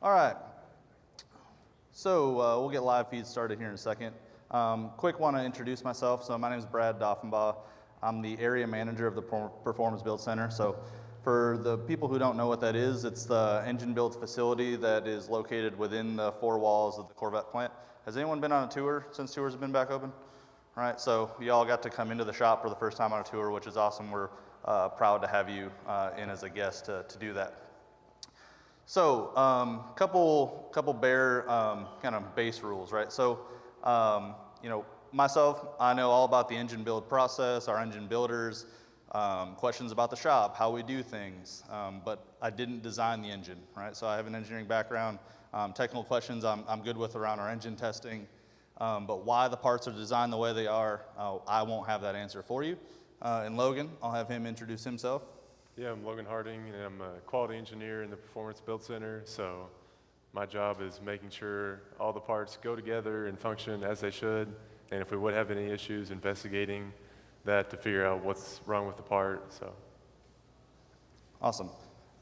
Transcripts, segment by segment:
All right. So we'll get live feeds started here in a second. Quick, want to introduce myself. So my name is Brad Daughenbaugh. I'm the area manager of the Performance Build Center. So for the people who don't know what that is, it's the engine build facility that is located within the four walls of the Corvette plant. Has anyone been on a tour since tours have been back open? All right, so you all got to come into the shop for the first time on a tour, which is awesome. We're proud to have you in as a guest to do that. So couple bare kind of base rules, right? So myself, I know all about the engine build process, our engine builders, questions about the shop, how we do things, but I didn't design the engine, right? So I have an engineering background. Technical questions I'm good with around our engine testing, but why the parts are designed the way they are, I won't have that answer for you. And Logan, I'll have him introduce himself. Yeah, I'm Logan Harding, and I'm a quality engineer in the Performance Build Center, so my job is making sure all the parts go together and function as they should, and if we would have any issues, investigating that to figure out what's wrong with the part. So, awesome.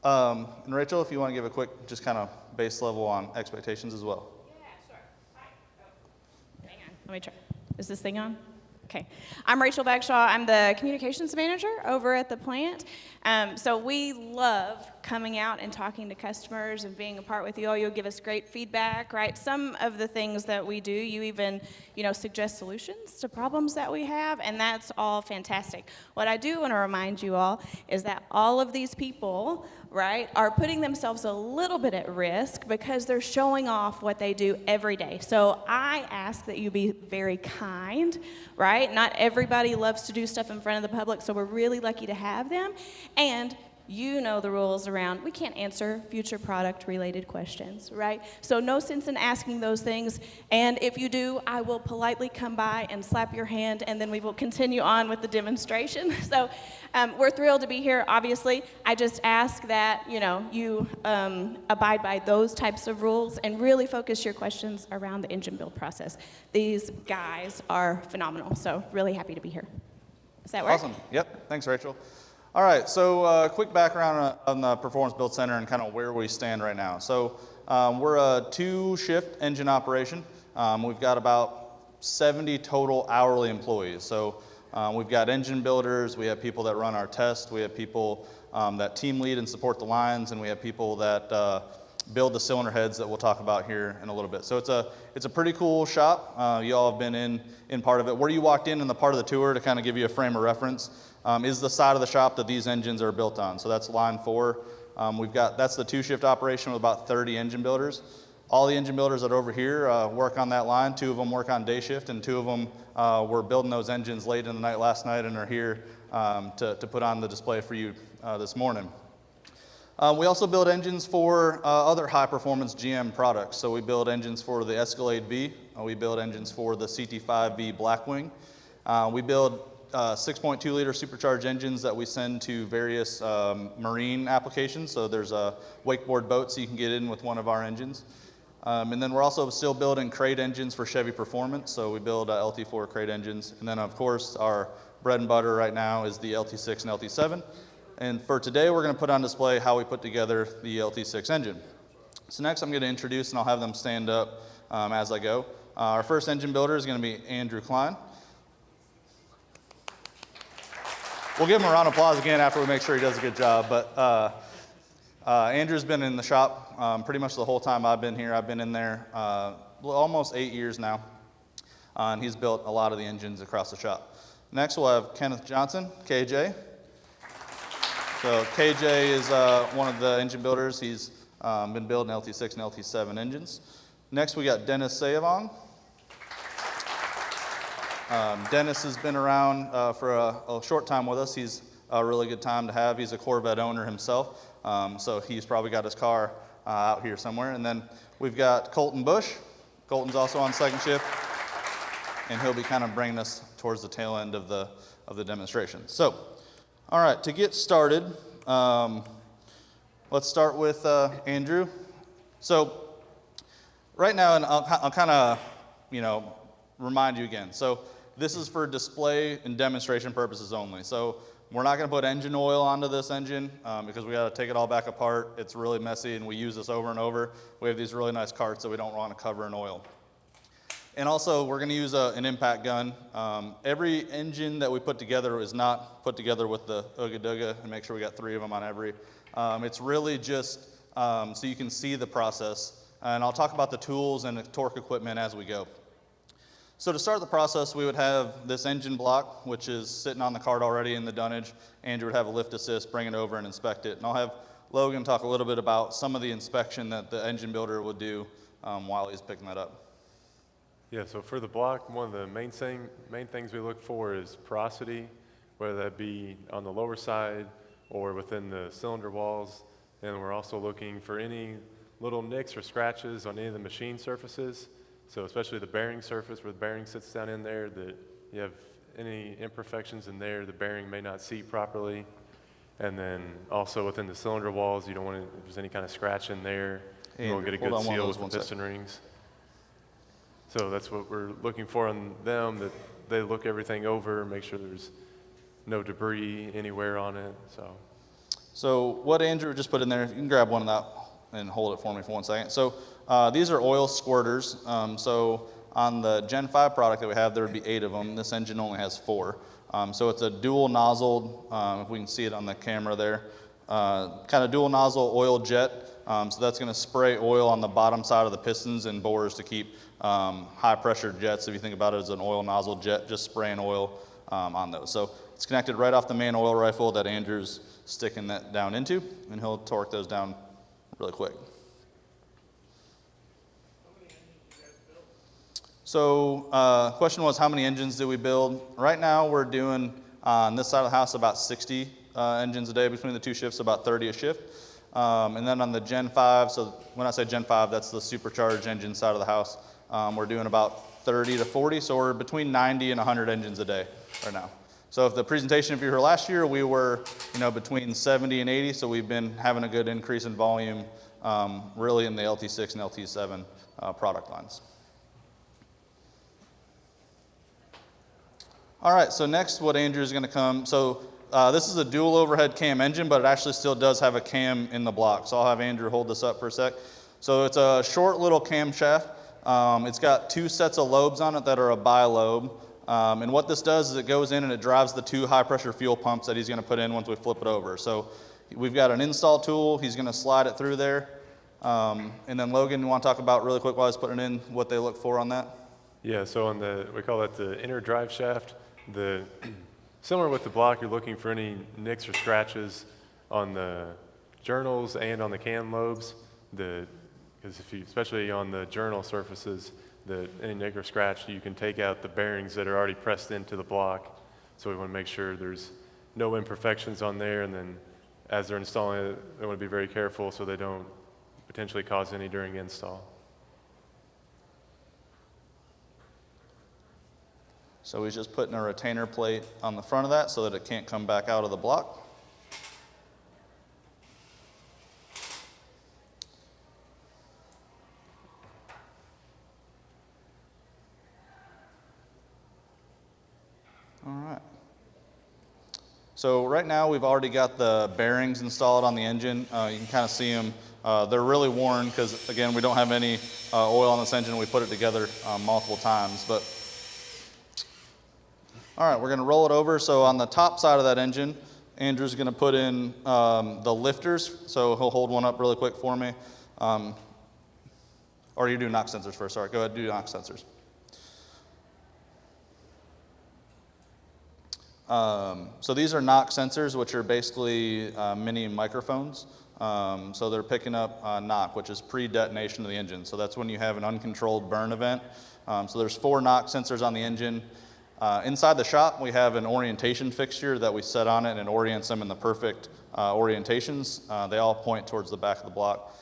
And Rachel, if you want to give a quick, just kind of base level on expectations as well. Yeah, sure. Hi. Oh, hang on. Let me try. Is this thing on? Okay. I'm Rachel Bagshaw. I'm the communications manager over at the plant. So we love coming out and talking to customers and being a part with you all. You'll give us great feedback, right? Some of the things that we do, you even, suggest solutions to problems that we have, and that's all fantastic. What I do want to remind you all is that all of these people, right, are putting themselves a little bit at risk because they're showing off what they do every day. So I ask that you be very kind, right? Not everybody loves to do stuff in front of the public, so we're really lucky to have them. And you know the rules around, we can't answer future product related questions, right? So no sense in asking those things. And if you do, I will politely come by and slap your hand, and then we will continue on with the demonstration. So we're thrilled to be here, obviously. I just ask that, you abide by those types of rules and really focus your questions around the engine build process. These guys are phenomenal, so really happy to be here. Does that work? Awesome. Yep. Thanks, Rachel. All right, so quick background on the Performance Build Center and kind of where we stand right now. So we're a two-shift engine operation. We've got about 70 total hourly employees. So we've got engine builders, we have people that run our tests, we have people that team lead and support the lines, and we have people that build the cylinder heads that we'll talk about here in a little bit. So it's a pretty cool shop. You all have been in part of it. Where you walked in the part of the tour, to kind of give you a frame of reference, is the side of the shop that these engines are built on. So that's line 4. That's the two-shift operation with about 30 engine builders. All the engine builders that are over here work on that line. 2 of them work on day shift, and 2 of them were building those engines late in the night last night and are here to put on the display for you this morning. We also build engines for other high-performance GM products. So we build engines for the Escalade V. We build engines for the CT5V Blackwing. We build 6.2-liter supercharged engines that we send to various marine applications. So there's a wakeboard boat, so you can get in with one of our engines. And then we're also still building crate engines for Chevy Performance. So we build LT4 crate engines. And then, of course, our bread and butter right now is the LT6 and LT7. And for today, we're going to put on display how we put together the LT6 engine. So next, I'm going to introduce, and I'll have them stand up as I go. Our first engine builder is going to be Andrew Klein. We'll give him a round of applause again after we make sure he does a good job. But Andrew's been in the shop pretty much the whole time I've been here. I've been in there almost 8 years now, and he's built a lot of the engines across the shop. Next, we'll have Kenneth Johnson, KJ. So KJ is one of the engine builders. He's been building LT6 and LT7 engines. Next, we got Dennis Sayavong. Dennis has been around for a short time with us. He's a really good time to have. He's a Corvette owner himself, so he's probably got his car out here somewhere. And then we've got Colton Bush. Colton's also on second shift, and he'll be kind of bringing us towards the tail end of the demonstration. So, all right, to get started, let's start with Andrew. So right now, and I'll kind of, remind you again. So this is for display and demonstration purposes only. So we're not going to put engine oil onto this engine because we got to take it all back apart. It's really messy, and we use this over and over. We have these really nice carts that we don't want to cover in oil. And also, we're going to use an impact gun. Every engine that we put together is not put together with the Ooga Dooga, and make sure we got 3 of them on every. It's really just so you can see the process. And I'll talk about the tools and the torque equipment as we go. So to start the process, we would have this engine block, which is sitting on the cart already in the dunnage. Andrew would have a lift assist, bring it over and inspect it. And I'll have Logan talk a little bit about some of the inspection that the engine builder would do while he's picking that up. Yeah, so for the block, one of the main things we look for is porosity, whether that be on the lower side or within the cylinder walls. And we're also looking for any little nicks or scratches on any of the machine surfaces. So especially the bearing surface where the bearing sits down in there, that you have any imperfections in there, the bearing may not seat properly. And then also within the cylinder walls, you don't want to, if there's any kind of scratch in there, you won't get a good seal with the piston rings. So that's what we're looking for on them, that they look everything over, make sure there's no debris anywhere on it. So what Andrew just put in there, you can grab one of that and hold it for me for 1 second. So these are oil squirters. So on the Gen 5 product that we have, there would be 8 of them. This engine only has 4. So it's a dual nozzled, if we can see it on the camera there, kind of dual nozzle oil jet. So that's going to spray oil on the bottom side of the pistons and bores to keep high pressure jets. If you think about it as an oil nozzle jet, just spraying oil on those. So it's connected right off the main oil rifle that Andrew's sticking that down into, and he'll torque those down really quick. So question was, how many engines do we build? Right now we're doing on this side of the house about 60 engines a day between the 2 shifts, about 30 a shift. And then on the Gen 5, so when I say Gen 5, that's the supercharged engine side of the house, we're doing about 30 to 40, so we're between 90 and 100 engines a day right now. So if the presentation, if you were here last year, we were between 70 and 80, so we've been having a good increase in volume really in the LT6 and LT7 product lines. All right, so next what Andrew's going to come, so this is a dual overhead cam engine, but it actually still does have a cam in the block. So I'll have Andrew hold this up for a sec. So it's a short little camshaft. It's got 2 sets of lobes on it that are a bi-lobe. And what this does is it goes in and it drives the 2 high pressure fuel pumps that he's going to put in once we flip it over. So we've got an install tool. He's going to slide it through there. And then Logan, you want to talk about really quick while he's putting it in what they look for on that? yeah, so on we call that the inner drive shaft. Similar with the block, you're looking for any nicks or scratches on the journals and on the cam lobes. Because especially on the journal surfaces, any nick or scratch, you can take out the bearings that are already pressed into the block. So we want to make sure there's no imperfections on there, and then as they're installing it, they want to be very careful so they don't potentially cause any during install. So he's just putting a retainer plate on the front of that so that it can't come back out of the block. All right. So right now we've already got the bearings installed on the engine. You can kind of see them. They're really worn because, again, we don't have any oil on this engine. We put it together multiple times. But all right, we're going to roll it over. So on the top side of that engine, Andrew's going to put in the lifters. So he'll hold one up really quick for me. Or you do knock sensors first. Sorry, go ahead, do knock sensors. So these are knock sensors, which are basically mini microphones. So they're picking up knock, which is pre-detonation of the engine. So that's when you have an uncontrolled burn event. So there's 4 knock sensors on the engine. Inside the shop, we have an orientation fixture that we set on it, and it orients them in the perfect orientations. They all point towards the back of the block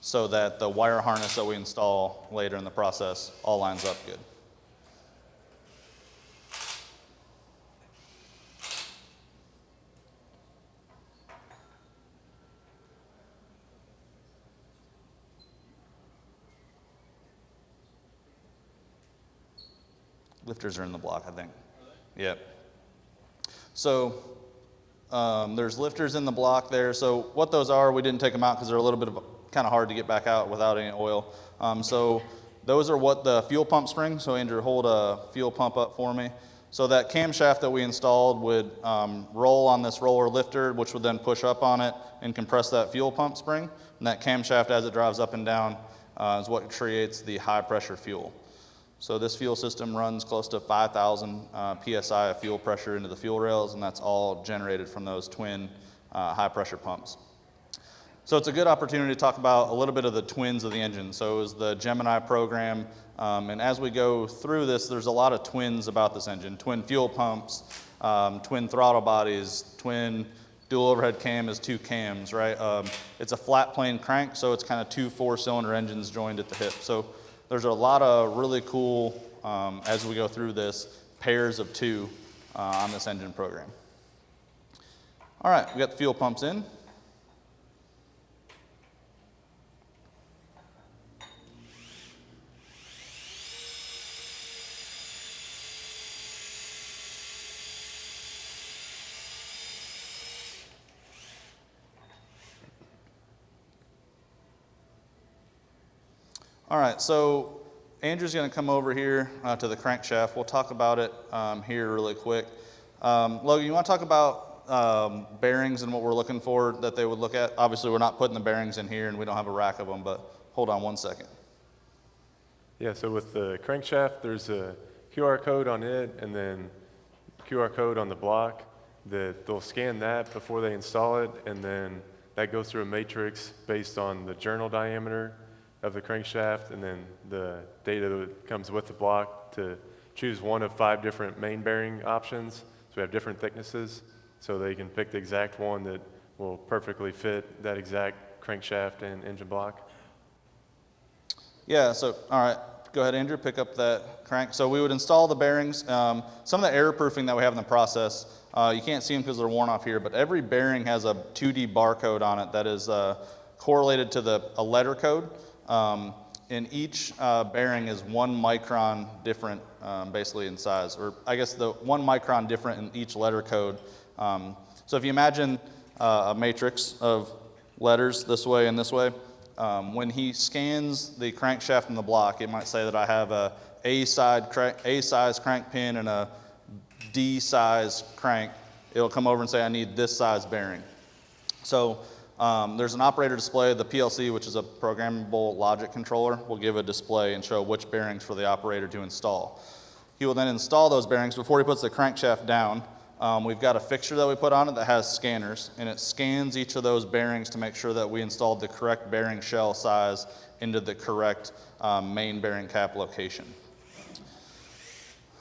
so that the wire harness that we install later in the process all lines up good. Lifters are in the block, I think. Yep. So there's lifters in the block there. So what those are, we didn't take them out because they're a little bit of kind of hard to get back out without any oil. So those are what the fuel pump springs. So Andrew, hold a fuel pump up for me. So that camshaft that we installed would roll on this roller lifter, which would then push up on it and compress that fuel pump spring. And that camshaft, as it drives up and down, is what creates the high pressure fuel. So this fuel system runs close to 5,000 PSI of fuel pressure into the fuel rails, and that's all generated from those twin high pressure pumps. So it's a good opportunity to talk about a little bit of the twins of the engine. So it was the Gemini program, and as we go through this, there's a lot of twins about this engine. Twin fuel pumps, twin throttle bodies, twin dual overhead cam is 2 cams, right? It's a flat plane crank, so it's kind of 2 4-cylinder engines joined at the hip. So there's a lot of really cool, as we go through this, pairs of 2 on this engine program. All right, we got the fuel pumps in. All right, so Andrew's going to come over here to the crankshaft. We'll talk about it here really quick. Logan, you want to talk about bearings and what we're looking for that they would look at? Obviously, we're not putting the bearings in here, and we don't have a rack of them, but hold on one second. Yeah, so with the crankshaft, there's a QR code on it and then QR code on the block that they'll scan that before they install it, and then that goes through a matrix based on the journal diameter of the crankshaft and then the data that comes with the block to choose one of 5 different main bearing options. So we have different thicknesses, so they can pick the exact one that will perfectly fit that exact crankshaft and engine block. Yeah, so, all right, go ahead, Andrew, pick up that crank. So we would install the bearings. Some of the error proofing that we have in the process, you can't see them because they're worn off here, but every bearing has a 2D barcode on it that is correlated to a letter code. And each bearing is 1 micron different, basically in size, or I guess the 1 micron different in each letter code. So if you imagine a matrix of letters this way and this way, when he scans the crankshaft in the block, it might say that I have a A-size crank pin and a D-size crank. It'll come over and say I need this size bearing. So there's an operator display. The PLC, which is a programmable logic controller, will give a display and show which bearings for the operator to install. He will then install those bearings before he puts the crankshaft down. We've got a fixture that we put on it that has scanners, and it scans each of those bearings to make sure that we installed the correct bearing shell size into the correct main bearing cap location.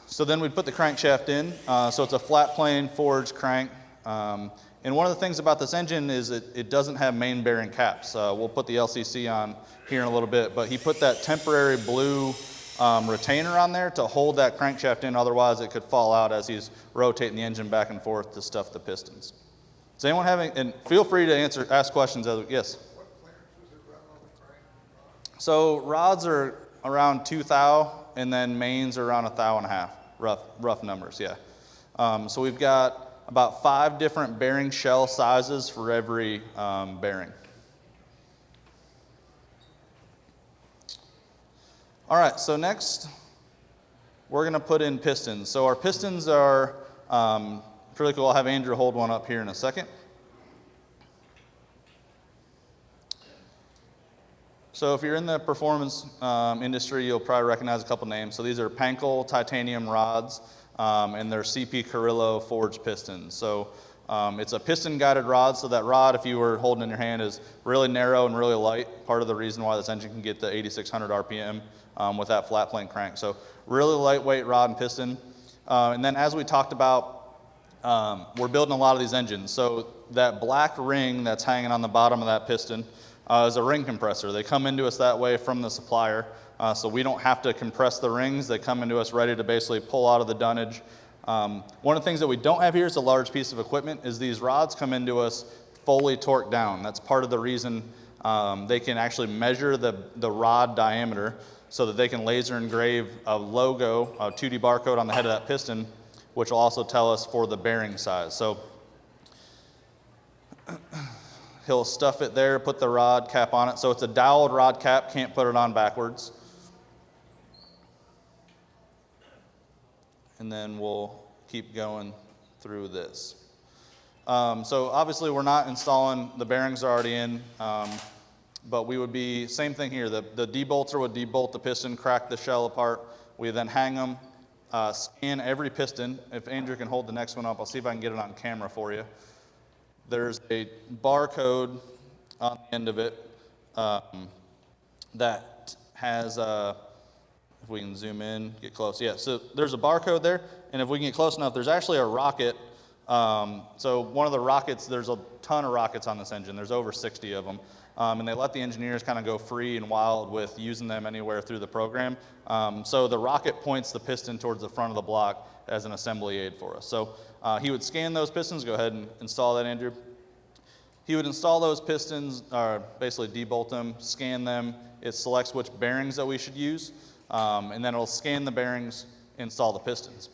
So then we put the crankshaft in. So it's a flat plane forged crank. And one of the things about this engine is it doesn't have main bearing caps. We'll put the LCC on here in a little bit, but he put that temporary blue retainer on there to hold that crankshaft in, otherwise it could fall out as he's rotating the engine back and forth to stuff the pistons. Does anyone have any, and feel free to ask questions. Yes? What clearances are run on the crank? So rods are around 2 thou, and then mains are around 1.5 thou, rough numbers, yeah. So we've got about 5 different bearing shell sizes for every bearing. All right, so next we're going to put in pistons. So our pistons are pretty cool. I'll have Andrew hold one up here in a second. So if you're in the performance industry, you'll probably recognize a couple names. So these are Pankel titanium rods. And they're CP Carrillo forged pistons. So it's a piston guided rod, so that rod, if you were holding in your hand, is really narrow and really light. Part of the reason why this engine can get to 8,600 RPM with that flat plane crank. So really lightweight rod and piston. And then as we talked about, we're building a lot of these engines. So that black ring that's hanging on the bottom of that piston is a ring compressor. They come into us that way from the supplier. So we don't have to compress the rings. They come into us ready to basically pull out of the dunnage. One of the things that we don't have here is a large piece of equipment, is these rods come into us fully torqued down. That's part of the reason they can actually measure the rod diameter so that they can laser engrave a logo, a 2D barcode on the head of that piston which will also tell us for the bearing size. So he'll stuff it there, put the rod cap on it. So it's a doweled rod cap, can't put it on backwards. And then we'll keep going through this. So obviously we're not installing, the bearings are already in, but we would be, same thing here, the debolter would debolt the piston, crack the shell apart. We then hang them, scan every piston. If Andrew can hold the next one up, I'll see if I can get it on camera for you. There's a barcode on the end of it that has, if we can zoom in, get close. Yeah, so there's a barcode there, and if we can get close enough, there's actually a rocket. So one of the rockets, there's a ton of rockets on this engine. There's over 60 of them. And they let the engineers kind of go free and wild with using them anywhere through the program. So the rocket points the piston towards the front of the block as an assembly aid for us. So he would scan those pistons. Go ahead and install that, Andrew. He would install those pistons, or basically debolt them, scan them. It selects which bearings that we should use, and then it'll scan the bearings, install the pistons.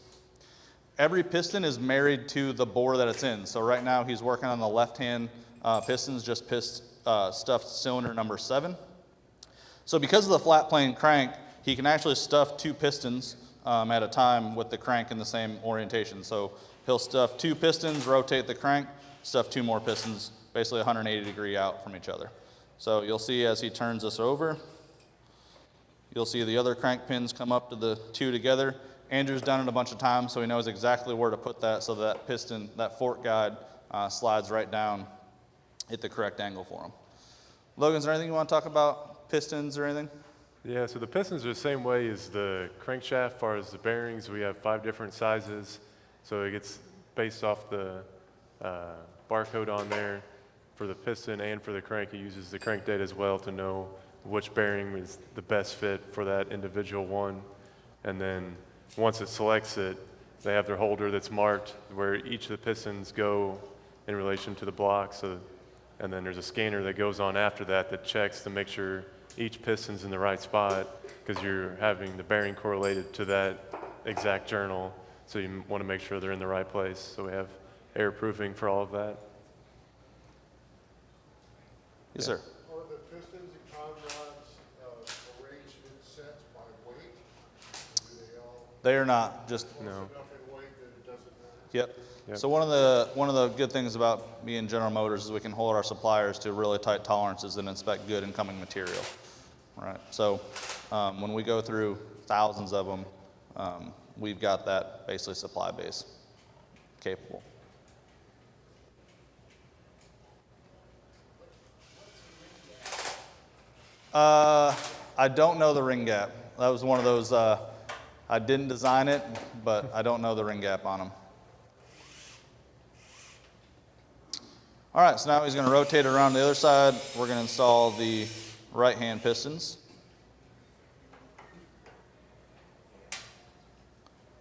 Every piston is married to the bore that it's in. So right now he's working on the left-hand pistons, just stuffed cylinder number 7. So because of the flat plane crank, he can actually stuff 2 pistons at a time with the crank in the same orientation. So he'll stuff 2 pistons, rotate the crank, stuff 2 more pistons, basically 180 degree out from each other. So you'll see as he turns this over, you'll see the other crank pins come up to the 2 together. Andrew's done it a bunch of times, so he knows exactly where to put that so that piston, that fork guide, slides right down at the correct angle for him. Logan, is there anything you want to talk about, pistons or anything? Yeah, so the pistons are the same way as the crankshaft. As far as the bearings, we have 5 different sizes. So it gets based off the barcode on there. For the piston and for the crank, it uses the crank data as well to know which bearing is the best fit for that individual one. And then once it selects it, they have their holder that's marked where each of the pistons go in relation to the block. So, and then there's a scanner that goes on after that that checks to make sure each piston's in the right spot, because you're having the bearing correlated to that exact journal. So you want to make sure they're in the right place. So we have air proofing for all of that. Yes, sir. Are the pistons and con rods arranged in sets by weight? Do they all They are not, just, No. enough in weight that it doesn't matter? yep. Yep. So one of the good things about being General Motors is we can hold our suppliers to really tight tolerances and inspect good incoming material. Right. So when we go through thousands of them, we've got that basically supply base capable. I don't know the ring gap. That was one of those, I didn't design it, but I don't know the ring gap on them. All right, so now he's going to rotate it around the other side. We're going to install the right-hand pistons.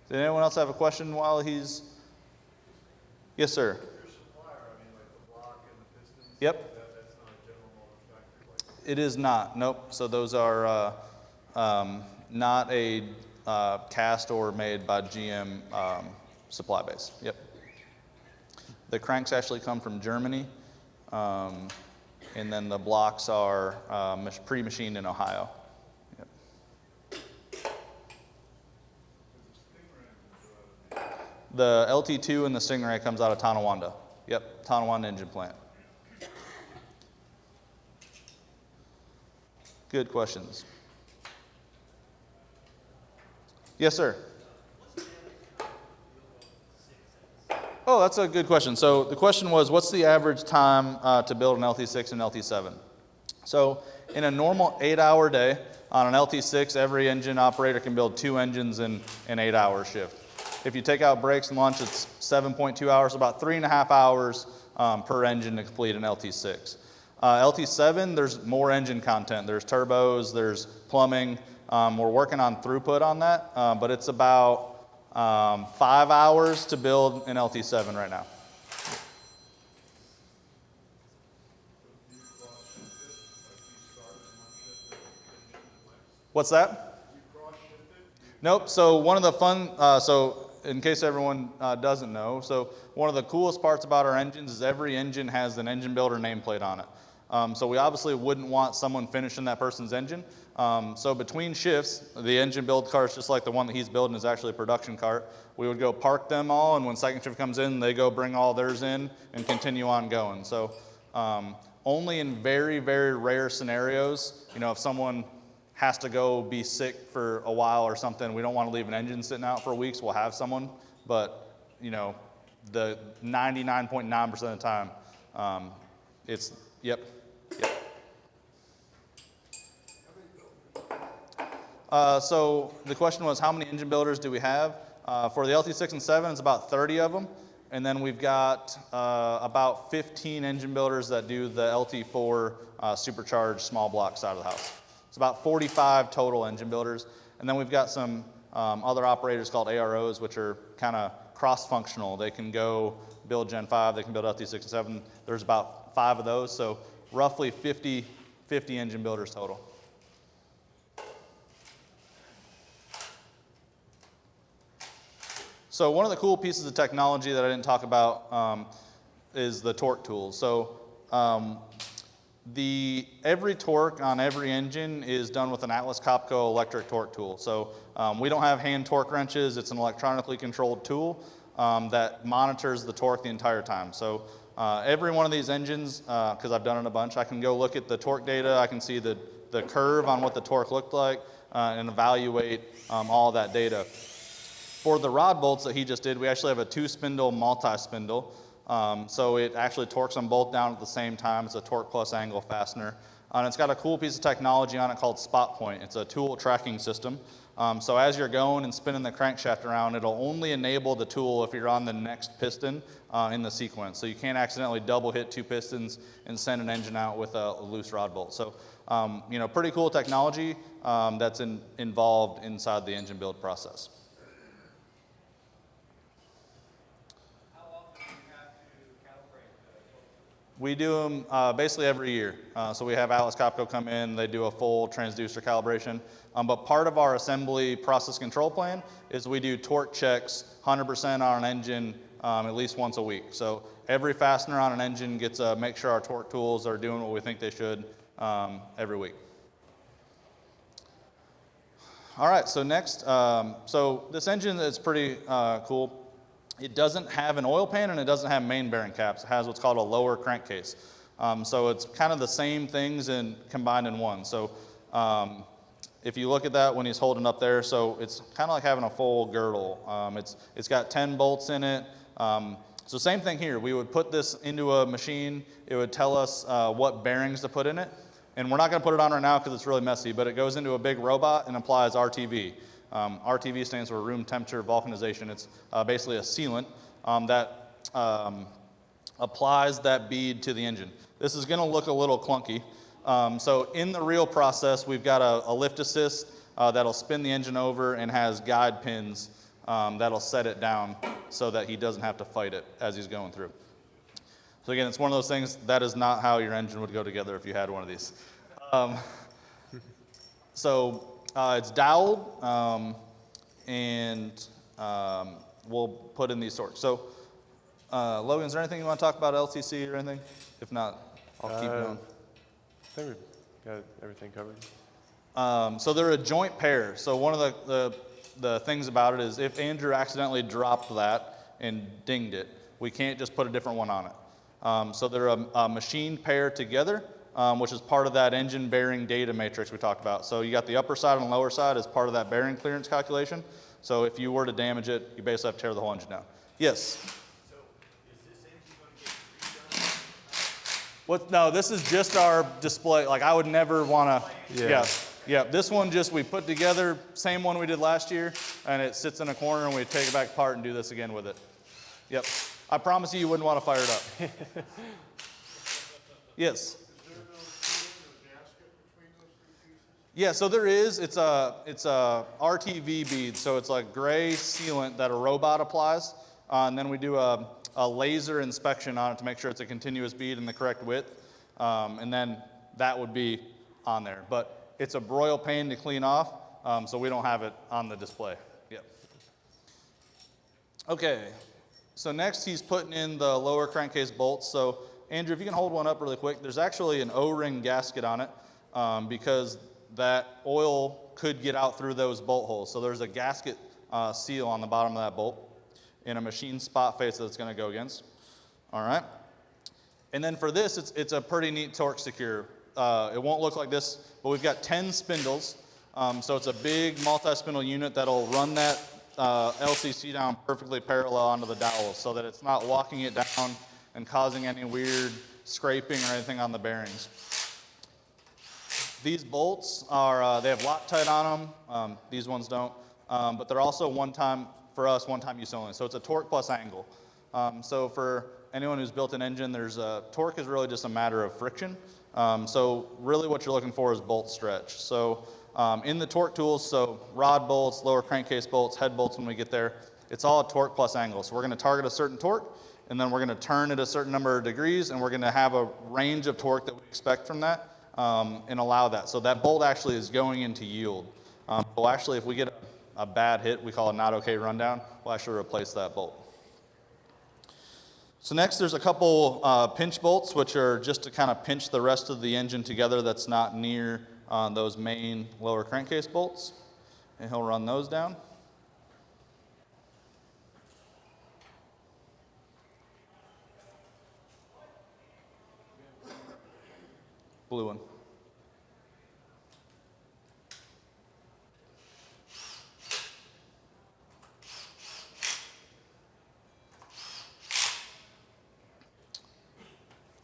Did anyone else have a question while he's... Yes, sir. Your supplier, I mean, like the block and the pistons? Yep. That's not a General Motors factory? It is not. Nope. So those are not a cast or made by GM supply base. Yep. The cranks actually come from Germany, and then the blocks are pre-machined in Ohio. Yep. The LT2 and the Stingray comes out of Tonawanda. Yep, Tonawanda engine plant. Good questions. Yes, sir. Oh, that's a good question. So the question was, what's the average time to build an LT6 and LT7? So in a normal 8-hour day, on an LT6, every engine operator can build 2 engines in an 8-hour shift. If you take out breaks and lunch, it's 7.2 hours, about 3.5 hours per engine to complete an LT6. LT7, there's more engine content. There's turbos, there's plumbing. We're working on throughput on that, but it's about 5 hours to build an LT7 right now. What's that? Nope. So one of the fun, so in case everyone doesn't know, so one of the coolest parts about our engines is every engine has an engine builder nameplate on it. So we obviously wouldn't want someone finishing that person's engine. So between shifts, the engine build carts, just like the one that he's building, is actually a production cart. We would go park them all, and when second shift comes in, they go bring all theirs in and continue on going. So only in very, very rare scenarios, if someone has to go be sick for a while or something, we don't want to leave an engine sitting out for weeks, we'll have someone. But, the 99.9% of the time, it's, yep. So the question was, how many engine builders do we have? For the LT6 and 7, it's about 30 of them. And then we've got about 15 engine builders that do the LT4 supercharged small block side of the house. It's about 45 total engine builders. And then we've got some other operators called AROs, which are kind of cross-functional. They can go build Gen 5, they can build LT6 and 7. There's about 5 of those, so roughly 50 engine builders total. So one of the cool pieces of technology that I didn't talk about is the torque tools. So every torque on every engine is done with an Atlas Copco electric torque tool. So we don't have hand torque wrenches. It's an electronically controlled tool that monitors the torque the entire time. So every one of these engines, because I've done it a bunch, I can go look at the torque data. I can see the curve on what the torque looked like and evaluate all that data. For the rod bolts that he just did, we actually have a 2-spindle multi-spindle. So it actually torques them both down at the same time. It's a torque plus angle fastener. And it's got a cool piece of technology on it called Spot Point. It's a tool tracking system. So as you're going and spinning the crankshaft around, it'll only enable the tool if you're on the next piston in the sequence. So you can't accidentally double hit 2 pistons and send an engine out with a loose rod bolt. So, pretty cool technology that's involved inside the engine build process. We do them basically every year. So we have Atlas Copco come in, they do a full transducer calibration. But part of our assembly process control plan is we do torque checks 100% on an engine at least once a week. So every fastener on an engine gets make sure our torque tools are doing what we think they should every week. All right, so next, so this engine is pretty cool. It doesn't have an oil pan and it doesn't have main bearing caps. It has what's called a lower crankcase. So it's kind of the same things combined in one. So if you look at that when he's holding up there, so it's kind of like having a full girdle. It's got 10 bolts in it. So same thing here. We would put this into a machine. It would tell us what bearings to put in it. And we're not going to put it on right now because it's really messy, but it goes into a big robot and applies RTV. RTV stands for room temperature vulcanization. It's basically a sealant that applies that bead to the engine. This is going to look a little clunky. So in the real process, we've got a lift assist that'll spin the engine over and has guide pins that'll set it down so that he doesn't have to fight it as he's going through. So again, it's one of those things, that is not how your engine would go together if you had one of these. It's doweled, and we'll put in these torques. So, Logan, is there anything you want to talk about LTC or anything? If not, I'll keep going. I think we've got everything covered. So they're a joint pair. So one of the things about it is if Andrew accidentally dropped that and dinged it, we can't just put a different one on it. So they're a machined pair together. Which is part of that engine bearing data matrix we talked about. So you got the upper side and lower side as part of that bearing clearance calculation. So if you were to damage it, you basically have to tear the whole engine down. Yes? So is this engine going to get redone? No, this is just our display. Like I would never want to, yeah. This one we put together, same one we did last year, and it sits in a corner and we take it back apart and do this again with it. Yep. I promise you wouldn't want to fire it up. Yes? Yeah, so there is. It's a RTV bead, so it's like gray sealant that a robot applies, and then we do a laser inspection on it to make sure it's a continuous bead and the correct width, and then that would be on there. But it's a broil pain to clean off, so we don't have it on the display. Yep. Okay, so next he's putting in the lower crankcase bolts. So Andrew, if you can hold one up really quick, there's actually an O-ring gasket on it because that oil could get out through those bolt holes. So there's a gasket seal on the bottom of that bolt and a machine spot face that it's going to go against. All right. And then for this, it's a pretty neat torque secure. It won't look like this, but we've got 10 spindles. So it's a big multi-spindle unit that'll run that LCC down perfectly parallel onto the dowel so that it's not walking it down and causing any weird scraping or anything on the bearings. These bolts are, they have Loctite on them. These ones don't. But they're also one-time use only. So it's a torque plus angle. So for anyone who's built an engine, torque is really just a matter of friction. So really what you're looking for is bolt stretch. So in the torque tools, so rod bolts, lower crankcase bolts, head bolts when we get there, it's all a torque plus angle. So we're going to target a certain torque, and then we're going to turn it a certain number of degrees, and we're going to have a range of torque that we expect from that and allow that. So that bolt actually is going into yield. Well, actually, if we get a bad hit, we call it not okay rundown, we'll actually replace that bolt. So next there's a couple pinch bolts, which are just to kind of pinch the rest of the engine together that's not near those main lower crankcase bolts. And he'll run those down. Blue one.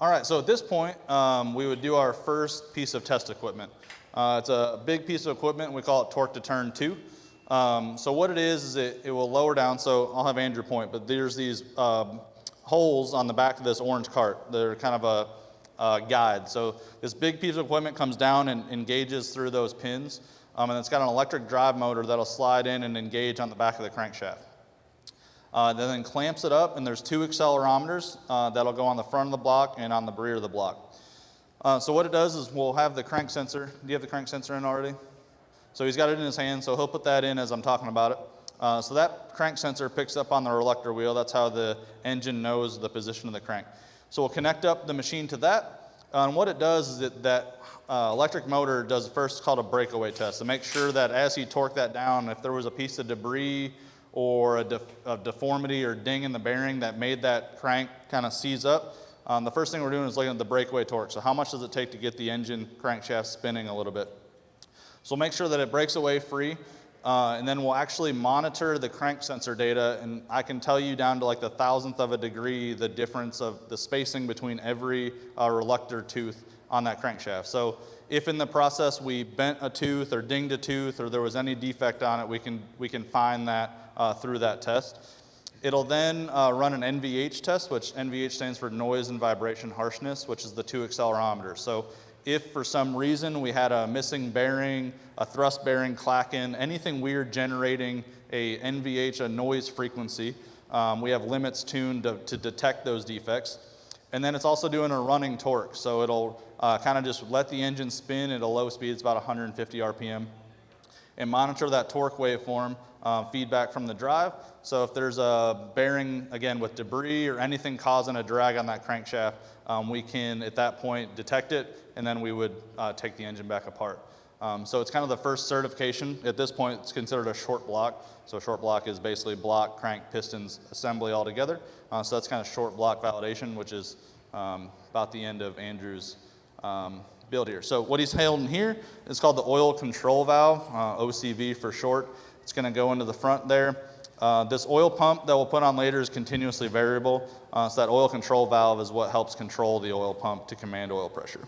All right, so at this point, we would do our first piece of test equipment. It's a big piece of equipment. We call it torque to turn 2. So what it is it will lower down. So I'll have Andrew point, but there's these holes on the back of this orange cart. They're kind of a guide. So this big piece of equipment comes down and engages through those pins. And it's got an electric drive motor that'll slide in and engage on the back of the crankshaft. Then clamps it up, and there's 2 accelerometers that'll go on the front of the block and on the rear of the block. So what it does is we'll have the crank sensor. Do you have the crank sensor in already? So he's got it in his hand, so he'll put that in as I'm talking about it. So that crank sensor picks up on the reluctor wheel. That's how the engine knows the position of the crank. So we'll connect up the machine to that. And what it does is that electric motor does first called a breakaway test to make sure that as he torqued that down, if there was a piece of debris or a deformity or ding in the bearing that made that crank kind of seize up, the first thing we're doing is looking at the breakaway torque. So how much does it take to get the engine crankshaft spinning a little bit? So we'll make sure that it breaks away free, and then we'll actually monitor the crank sensor data, and I can tell you down to like the thousandth of a degree the difference of the spacing between every reluctor tooth on that crankshaft. So if in the process we bent a tooth or dinged a tooth or there was any defect on it, we can find that through that test. It'll then run an NVH test, which NVH stands for noise and vibration harshness, which is the 2 accelerometers. So if for some reason we had a missing bearing, a thrust bearing clacking, anything weird generating a NVH, a noise frequency, we have limits tuned to detect those defects. And then it's also doing a running torque. So it'll kind of just let the engine spin at a low speed. It's about 150 RPM. And monitor that torque waveform, feedback from the drive. So if there's a bearing, again, with debris or anything causing a drag on that crankshaft, we can, at that point, detect it, and then we would take the engine back apart. So it's kind of the first certification. At this point, it's considered a short block. So a short block is basically block, crank, pistons, assembly all together. So that's kind of short block validation, which is about the end of Andrew's build here. So what he's holding here is called the oil control valve, OCV for short. It's going to go into the front there. This oil pump that we'll put on later is continuously variable. So that oil control valve is what helps control the oil pump to command oil pressure.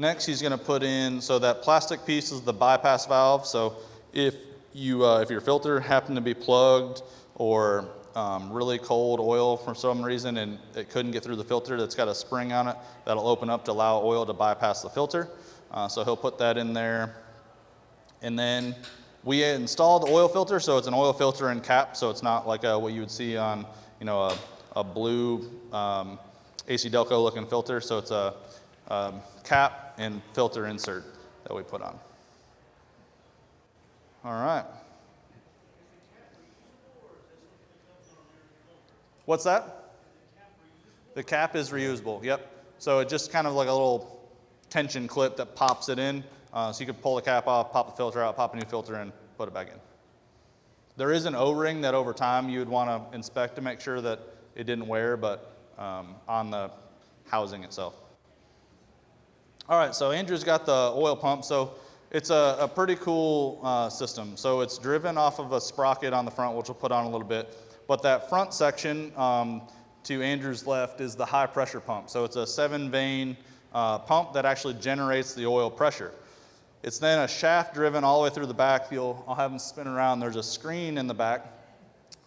Next, he's going to put in, so that plastic piece is the bypass valve. So if your filter happened to be plugged or really cold oil for some reason and it couldn't get through the filter, that's got a spring on it that'll open up to allow oil to bypass the filter. So he'll put that in there. And then we installed the oil filter, so it's an oil filter and cap, so it's not like what you would see on a a blue AC Delco looking filter. So it's a cap and filter insert that we put on. All right. What's that? The cap is reusable, yep. So it just kind of like a little tension clip that pops it in. So you could pull the cap off, pop the filter out, pop a new filter in, put it back in. There is an O-ring that over time you would want to inspect to make sure that it didn't wear, but on the housing itself. All right, so Andrew's got the oil pump. So it's a pretty cool system. So it's driven off of a sprocket on the front, which we'll put on a little bit. But that front section to Andrew's left is the high pressure pump. So it's a 7-vein pump that actually generates the oil pressure. It's then a shaft driven all the way through the back. I'll have them spin around. There's a screen in the back,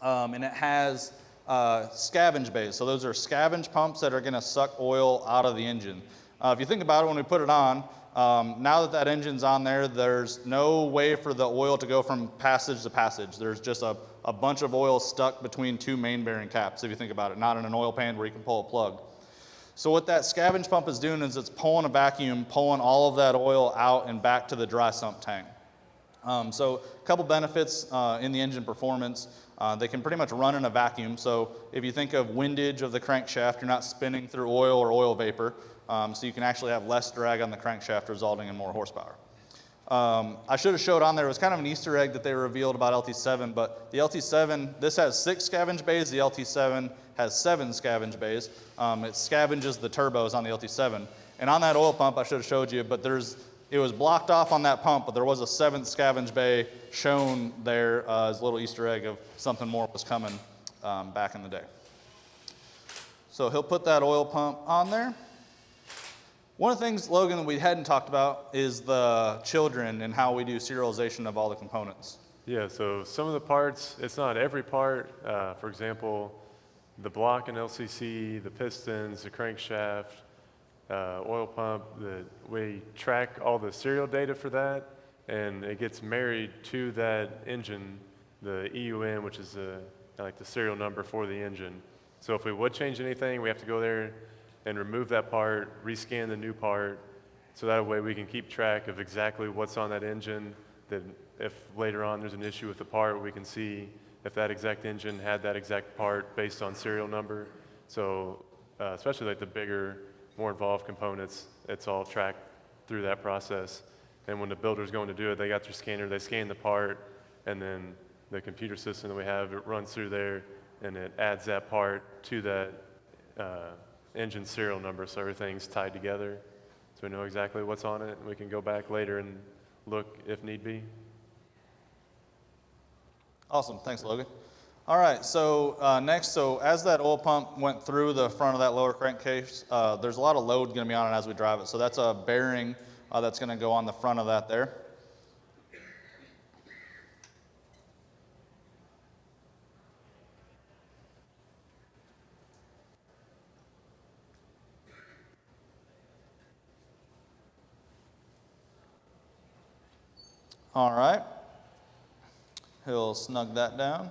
and it has scavenge bays. So those are scavenge pumps that are going to suck oil out of the engine. If you think about it, when we put it on, now that engine's on there, there's no way for the oil to go from passage to passage. There's just a bunch of oil stuck between two main bearing caps, if you think about it, not in an oil pan where you can pull a plug. So what that scavenge pump is doing is it's pulling a vacuum, pulling all of that oil out and back to the dry sump tank. So a couple benefits in the engine performance. They can pretty much run in a vacuum. So if you think of windage of the crankshaft, you're not spinning through oil or oil vapor. So you can actually have less drag on the crankshaft, resulting in more horsepower. I should have showed on there, it was kind of an Easter egg that they revealed about LT7, but the LT7, this has 6 scavenge bays, the LT7 has 7 scavenge bays. It scavenges the turbos on the LT7. And on that oil pump, I should have showed you, but it was blocked off on that pump, but there was a 7th scavenge bay shown there as a little Easter egg of something more was coming back in the day. So he'll put that oil pump on there. One of the things, Logan, that we hadn't talked about is the children and how we do serialization of all the components. Yeah, so some of the parts, it's not every part. For example, the block and LCC, the pistons, the crankshaft, oil pump, we track all the serial data for that, and it gets married to that engine, the EUN, which is like the serial number for the engine. So if we would change anything, we have to go there and remove that part, rescan the new part, so that way we can keep track of exactly what's on that engine, that if later on there's an issue with the part, we can see if that exact engine had that exact part based on serial number. So especially like the bigger, more involved components, it's all tracked through that process. And when the builder's going to do it, they got their scanner, they scan the part, and then the computer system that we have, it runs through there, and it adds that part to that engine serial number, so everything's tied together, so we know exactly what's on it, and we can go back later and look if need be. Awesome, thanks, Logan. All right, so next, so as that oil pump went through the front of that lower crankcase, there's a lot of load going to be on it as we drive it. So that's a bearing that's going to go on the front of that there. All right, he'll snug that down.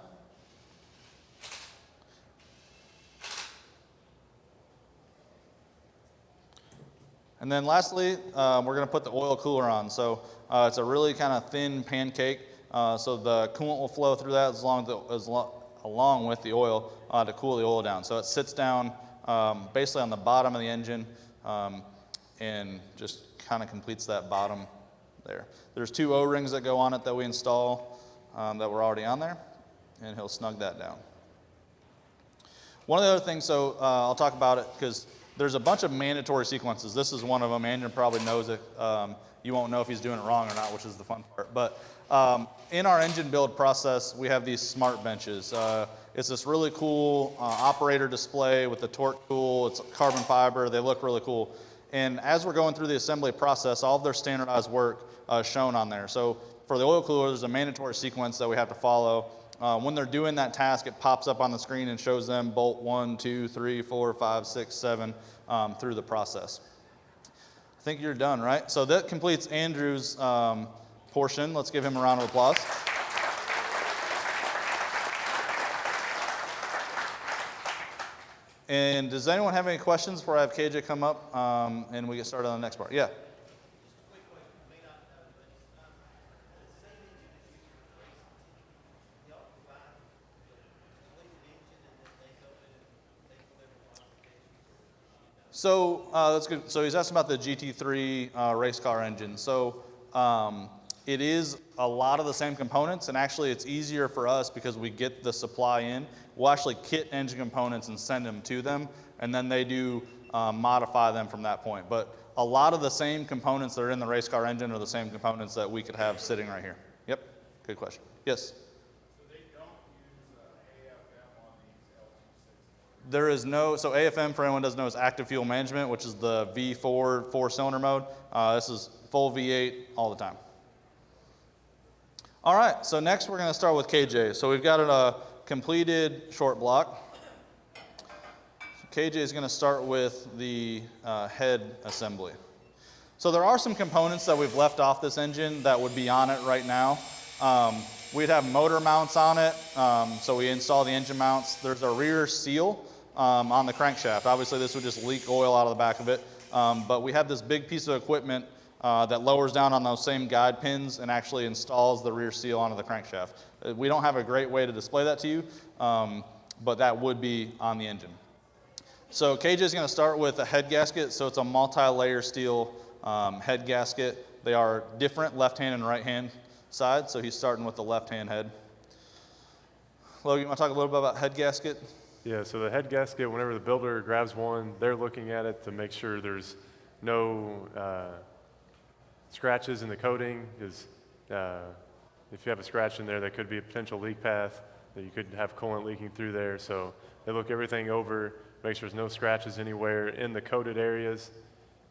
And then lastly, we're going to put the oil cooler on. So it's a really kind of thin pancake, so the coolant will flow through that along with the oil to cool the oil down. So it sits down basically on the bottom of the engine and just kind of completes that bottom there. There's 2 O-rings that go on it that we install that were already on there, and he'll snug that down. One of the other things, so I'll talk about it because there's a bunch of mandatory sequences. This is one of them. Andrew probably knows it. You won't know if he's doing it wrong or not, which is the fun part. But in our engine build process, we have these smart benches. It's this really cool operator display with the torque tool. It's carbon fiber. They look really cool. And as we're going through the assembly process, all of their standardized work is shown on there. So for the oil cooler, there's a mandatory sequence that we have to follow. When they're doing that task, it pops up on the screen and shows them bolt 1, 2, 3, 4, 5, 6, 7 through the process. I think you're done, right? So that completes Andrew's portion. Let's give him a round of applause. And does anyone have any questions before I have KJ come up and we get started on the next part? Yeah. Quick question, you may not know, but the same engine is used for racing. Y'all provide the completed engine and then they go in and they deliver modifications? So that's good. So he's asking about the GT3 race car engine. So it is a lot of the same components, and actually it's easier for us because we get the supply in. We'll actually kit engine components and send them to them, and then they do modify them from that point. But a lot of the same components that are in the race car engine are the same components that we could have sitting right here. Yep, good question. Yes? So they don't use AFM on these LT6? There is no, so AFM, for anyone who doesn't know, is active fuel management, which is the V4 four-cylinder mode. This is full V8 all the time. All right, so next we're going to start with KJ. So we've got a completed short block. So KJ is going to start with the head assembly. So there are some components that we've left off this engine that would be on it right now. We'd have motor mounts on it, so we install the engine mounts. There's a rear seal on the crankshaft. Obviously this would just leak oil out of the back of it, but we have this big piece of equipment that lowers down on those same guide pins and actually installs the rear seal onto the crankshaft. We don't have a great way to display that to you, but that would be on the engine. So KJ is going to start with a head gasket. So it's a multi-layer steel head gasket. They are different left-hand and right-hand side, so he's starting with the left-hand head. Logan, you want to talk a little bit about head gasket? Yeah, so the head gasket, whenever the builder grabs one, they're looking at it to make sure there's no scratches in the coating, because if you have a scratch in there, that could be a potential leak path, that you could have coolant leaking through there. So they look everything over, make sure there's no scratches anywhere in the coated areas.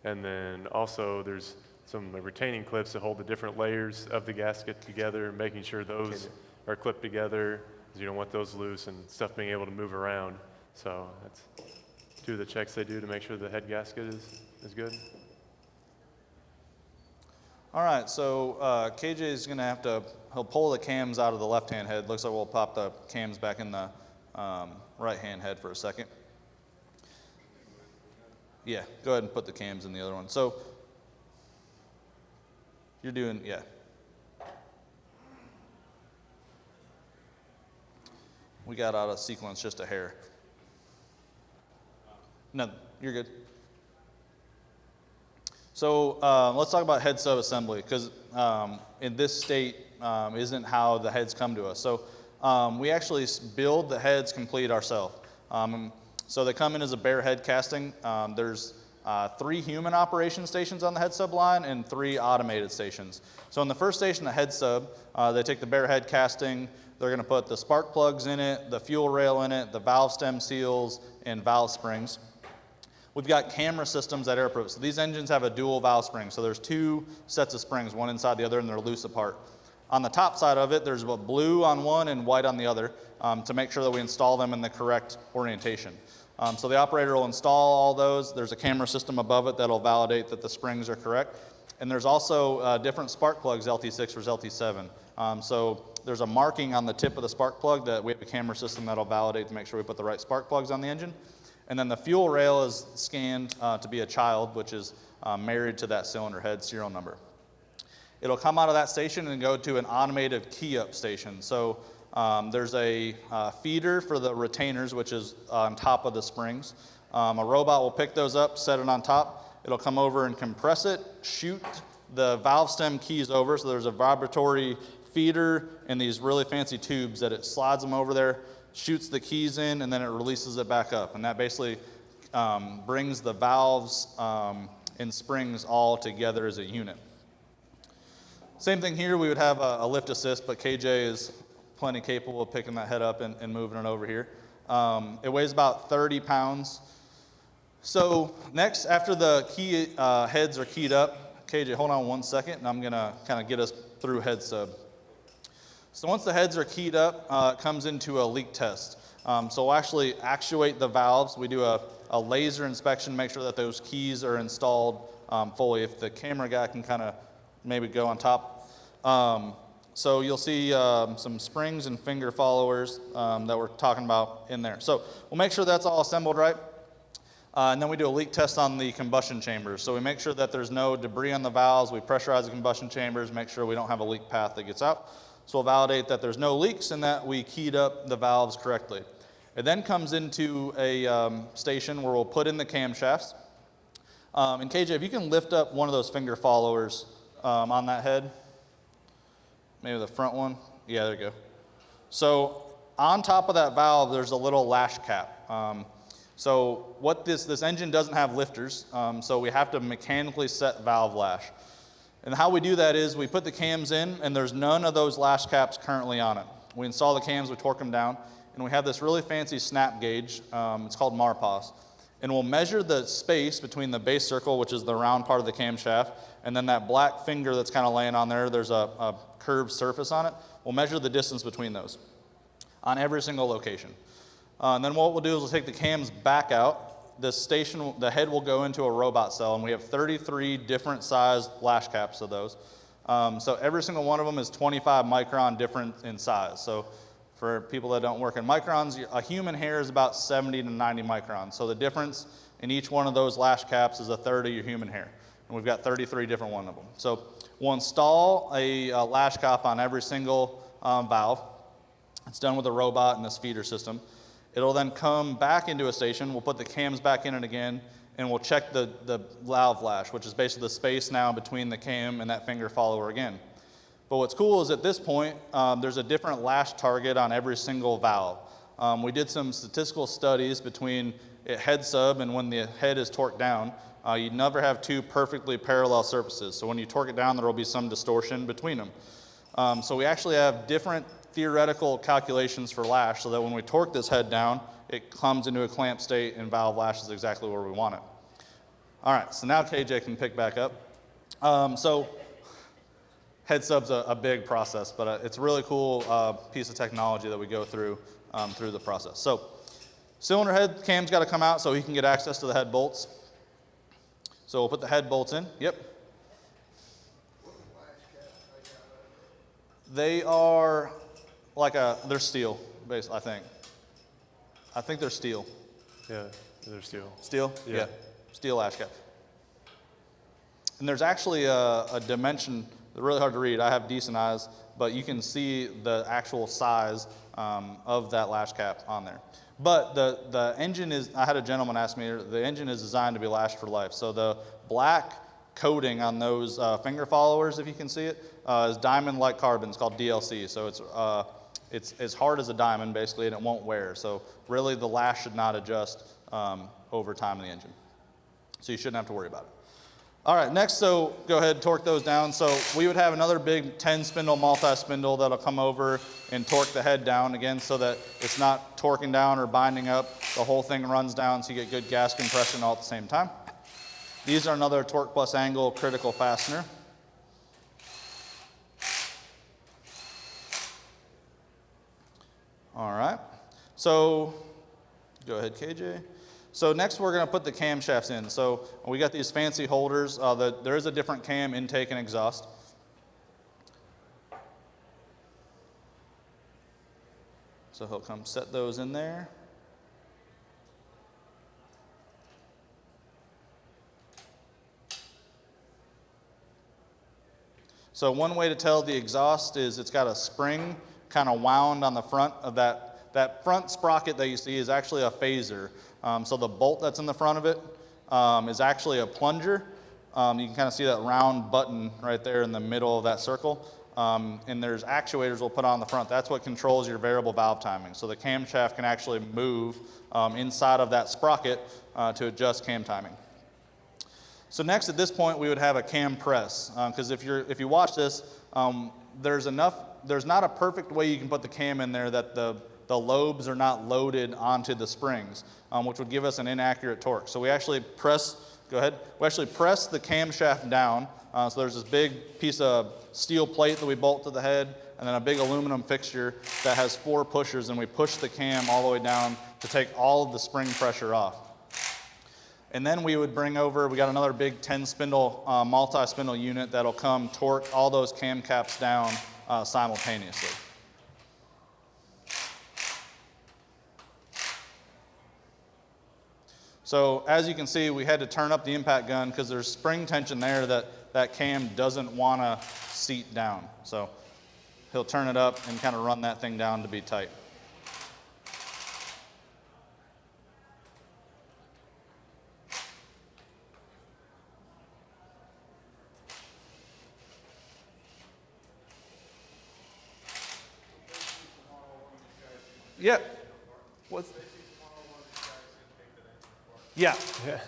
And then also there's some retaining clips that hold the different layers of the gasket together, making sure those are clipped together, because you don't want those loose and stuff being able to move around. So that's two of the checks they do to make sure the head gasket is good. All right, so KJ is going to he'll pull the cams out of the left-hand head. Looks like we'll pop the cams back in the right-hand head for a second. Yeah, go ahead and put the cams in the other one. So you're doing, yeah. We got out of sequence just a hair. No, you're good. So let's talk about head sub-assembly, because in this state isn't how the heads come to us. So we actually build the heads complete ourselves. So they come in as a bare head casting. There's 3 human operation stations on the head sub line and 3 automated stations. So in the first station, the head sub, they take the bare head casting. They're going to put the spark plugs in it, the fuel rail in it, the valve stem seals, and valve springs. We've got camera systems that airproof. So these engines have a dual valve spring. So there's 2 sets of springs, one inside the other, and they're loose apart. On the top side of it, there's a blue on one and white on the other to make sure that we install them in the correct orientation. So the operator will install all those. There's a camera system above it that'll validate that the springs are correct. And there's also different spark plugs, LT6 versus LT7. So there's a marking on the tip of the spark plug that we have a camera system that'll validate to make sure we put the right spark plugs on the engine. And then the fuel rail is scanned to be a child, which is married to that cylinder head serial number. It'll come out of that station and go to an automated key-up station. So there's a feeder for the retainers, which is on top of the springs. A robot will pick those up, set it on top. It'll come over and compress it, shoot the valve stem keys over. So there's a vibratory feeder and these really fancy tubes that it slides them over there, shoots the keys in, and then it releases it back up. And that basically brings the valves and springs all together as a unit. Same thing here, we would have a lift assist, but KJ is plenty capable of picking that head up and moving it over here. It weighs about 30 pounds. So next, after the key heads are keyed up, KJ, hold on one second, and I'm gonna kind of get us through head sub. So once the heads are keyed up, it comes into a leak test. So we'll actually actuate the valves. We do a laser inspection, make sure that those keys are installed fully. If the camera guy can kind of maybe go on top. So you'll see some springs and finger followers that we're talking about in there. So we'll make sure that's all assembled right. And then we do a leak test on the combustion chambers. So we make sure that there's no debris on the valves. We pressurize the combustion chambers, make sure we don't have a leak path that gets out. So we'll validate that there's no leaks and that we keyed up the valves correctly. It then comes into a station where we'll put in the camshafts. And KJ, if you can lift up one of those finger followers on that head, maybe the front one. Yeah, there you go. So on top of that valve, there's a little lash cap. So what this engine doesn't have lifters, so we have to mechanically set valve lash. And how we do that is we put the cams in, and there's none of those lash caps currently on it. We install the cams, we torque them down, and we have this really fancy snap gauge. It's called Marpos. And we'll measure the space between the base circle, which is the round part of the camshaft, and then that black finger that's kind of laying on there, there's a curved surface on it. We'll measure the distance between those on every single location. And then what we'll do is we'll take the cams back out. This station, the head will go into a robot cell, and we have 33 different size lash caps of those. So every single one of them is 25 micron different in size. So for people that don't work in microns, a human hair is about 70 to 90 microns. So the difference in each one of those lash caps is a third of your human hair. And we've got 33 different one of them. So we'll install a lash cap on every single valve. It's done with a robot and this feeder system. It'll then come back into a station. We'll put the cams back in it again, and we'll check the valve lash, which is basically the space now between the cam and that finger follower again. But what's cool is at this point, there's a different lash target on every single valve. We did some statistical studies between head sub and when the head is torqued down. You never have two perfectly parallel surfaces. So when you torque it down, there will be some distortion between them. So we actually have different theoretical calculations for lash so that when we torque this head down, it comes into a clamp state and valve lash is exactly where we want it. All right, so now KJ can pick back up. So head sub's a big process, but it's a really cool piece of technology that we go through the process. So cylinder head cam's got to come out so he can get access to the head bolts. So we'll put the head bolts in. Yep. They are they're steel, basically, I think. I think they're steel. Yeah, they're steel. Steel? Yeah. Steel lash cap. And there's actually a dimension, really hard to read. I have decent eyes, but you can see the actual size of that lash cap on there. But the engine is, I had a gentleman ask me, the engine is designed to be lashed for life. So the black coating on those finger followers, if you can see it, is diamond-like carbon. It's called DLC. So it's as hard as a diamond, basically, and it won't wear. So really, the lash should not adjust over time in the engine. So you shouldn't have to worry about it. All right, next, so go ahead and torque those down. So we would have another big 10-spindle multi-spindle that'll come over and torque the head down again so that it's not torquing down or binding up. The whole thing runs down so you get good gas compression all at the same time. These are another torque plus angle critical fastener. All right, so go ahead, KJ. So next we're going to put the camshafts in. So we got these fancy holders. There is a different cam intake and exhaust. So he'll come set those in there. So one way to tell the exhaust is it's got a spring kind of wound on the front of that front sprocket that you see is actually a phaser. So the bolt that's in the front of it is actually a plunger. You can kind of see that round button right there in the middle of that circle. And there's actuators we'll put on the front. That's what controls your variable valve timing. So the camshaft can actually move inside of that sprocket to adjust cam timing. So next at this point we would have a cam press. Because if you watch this, there's not a perfect way you can put the cam in there that the lobes are not loaded onto the springs, which would give us an inaccurate torque. So we actually press the camshaft down. So there's this big piece of steel plate that we bolt to the head, and then a big aluminum fixture that has 4 pushers, and we push the cam all the way down to take all of the spring pressure off. And then we would bring over, we got another big 10-spindle multi-spindle unit that'll come torque all those cam caps down simultaneously. So as you can see, we had to turn up the impact gun because there's spring tension there that cam doesn't want to seat down. So he'll turn it up and kind of run that thing down to be tight. Yeah. What's, yeah. Yeah.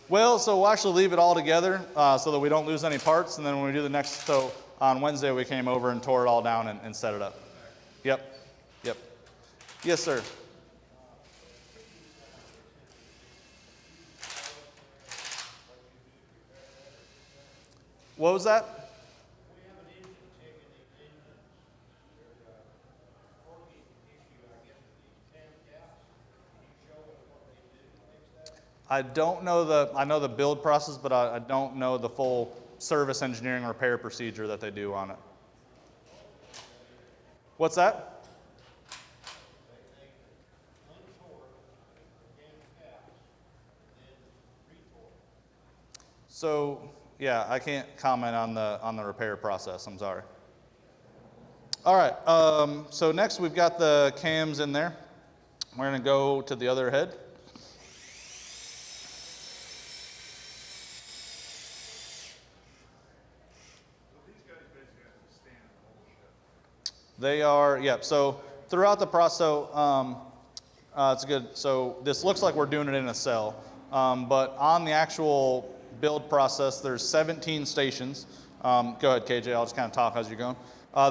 Well, so we'll actually leave it all together so that we don't lose any parts. And then when we do the next, so on Wednesday we came over and tore it all down and set it up. Yep. Yep. Yes, sir. What was that? I don't know I know the build process, but I don't know the full service engineering repair procedure that they do on it. What's that? So, yeah, I can't comment on the repair process, I'm sorry. All right, so next we've got the cams in there. We're gonna go to the other head. They are, yeah, so throughout the process, so it's good. So this looks like we're doing it in a cell, but on the actual build process, there's 17 stations. Go ahead, KJ, I'll just kind of talk as you're going.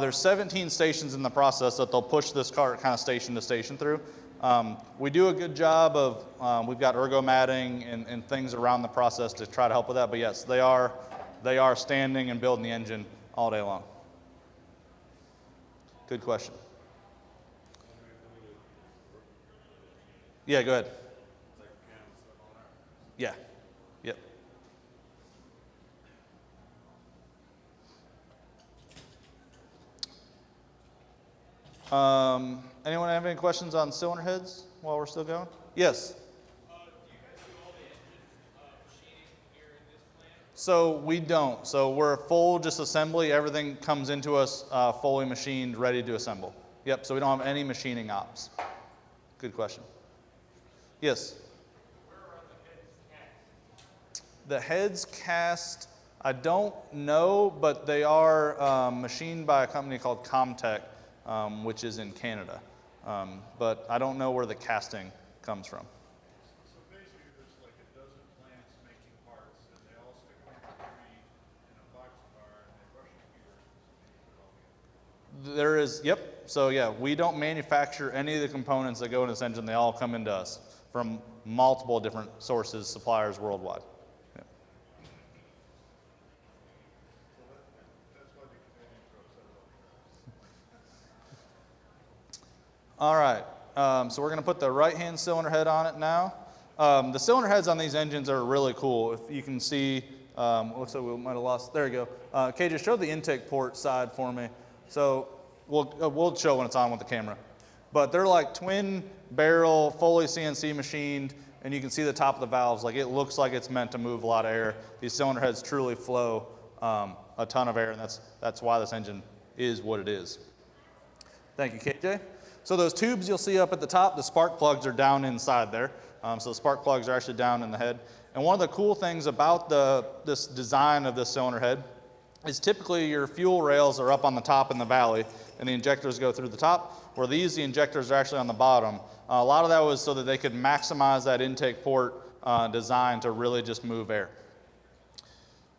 There's 17 stations in the process that they'll push this cart kind of station to station through. We do a good job of, we've got ergo matting and things around the process to try to help with that, but yes, they are standing and building the engine all day long. Good question. Yeah, go ahead. Yeah. Yep. Anyone have any questions on cylinder heads while we're still going? Yes. So we don't. So we're a full just assembly. Everything comes into us fully machined, ready to assemble. Yep, so we don't have any machining ops. Good question. Yes? Where are the heads cast? The heads cast, I don't know, but they are machined by a company called Comtech, which is in Canada. But I don't know where the casting comes from. So basically, there's like a dozen plants making parts, and they all stick them in a tree in a boxcar, and they brush the gears, and put it all together. There is, yep. So yeah, we don't manufacture any of the components that go in this engine. They all come into us from multiple different sources, suppliers worldwide. Yep. That's why the Canadian trucks have it all. All right, so we're going to put the right-hand cylinder head on it now. The cylinder heads on these engines are really cool. If you can see, looks like we might have lost, there you go. KJ, show the intake port side for me. So we'll show when it's on with the camera. But they're like twin barrel, fully CNC machined, and you can see the top of the valves. Like it looks like it's meant to move a lot of air. These cylinder heads truly flow a ton of air, and that's why this engine is what it is. Thank you, KJ. So those tubes you'll see up at the top, the spark plugs are down inside there. So the spark plugs are actually down in the head. And one of the cool things about this design of this cylinder head is typically your fuel rails are up on the top in the valley, and the injectors go through the top, where the injectors are actually on the bottom. A lot of that was so that they could maximize that intake port design to really just move air.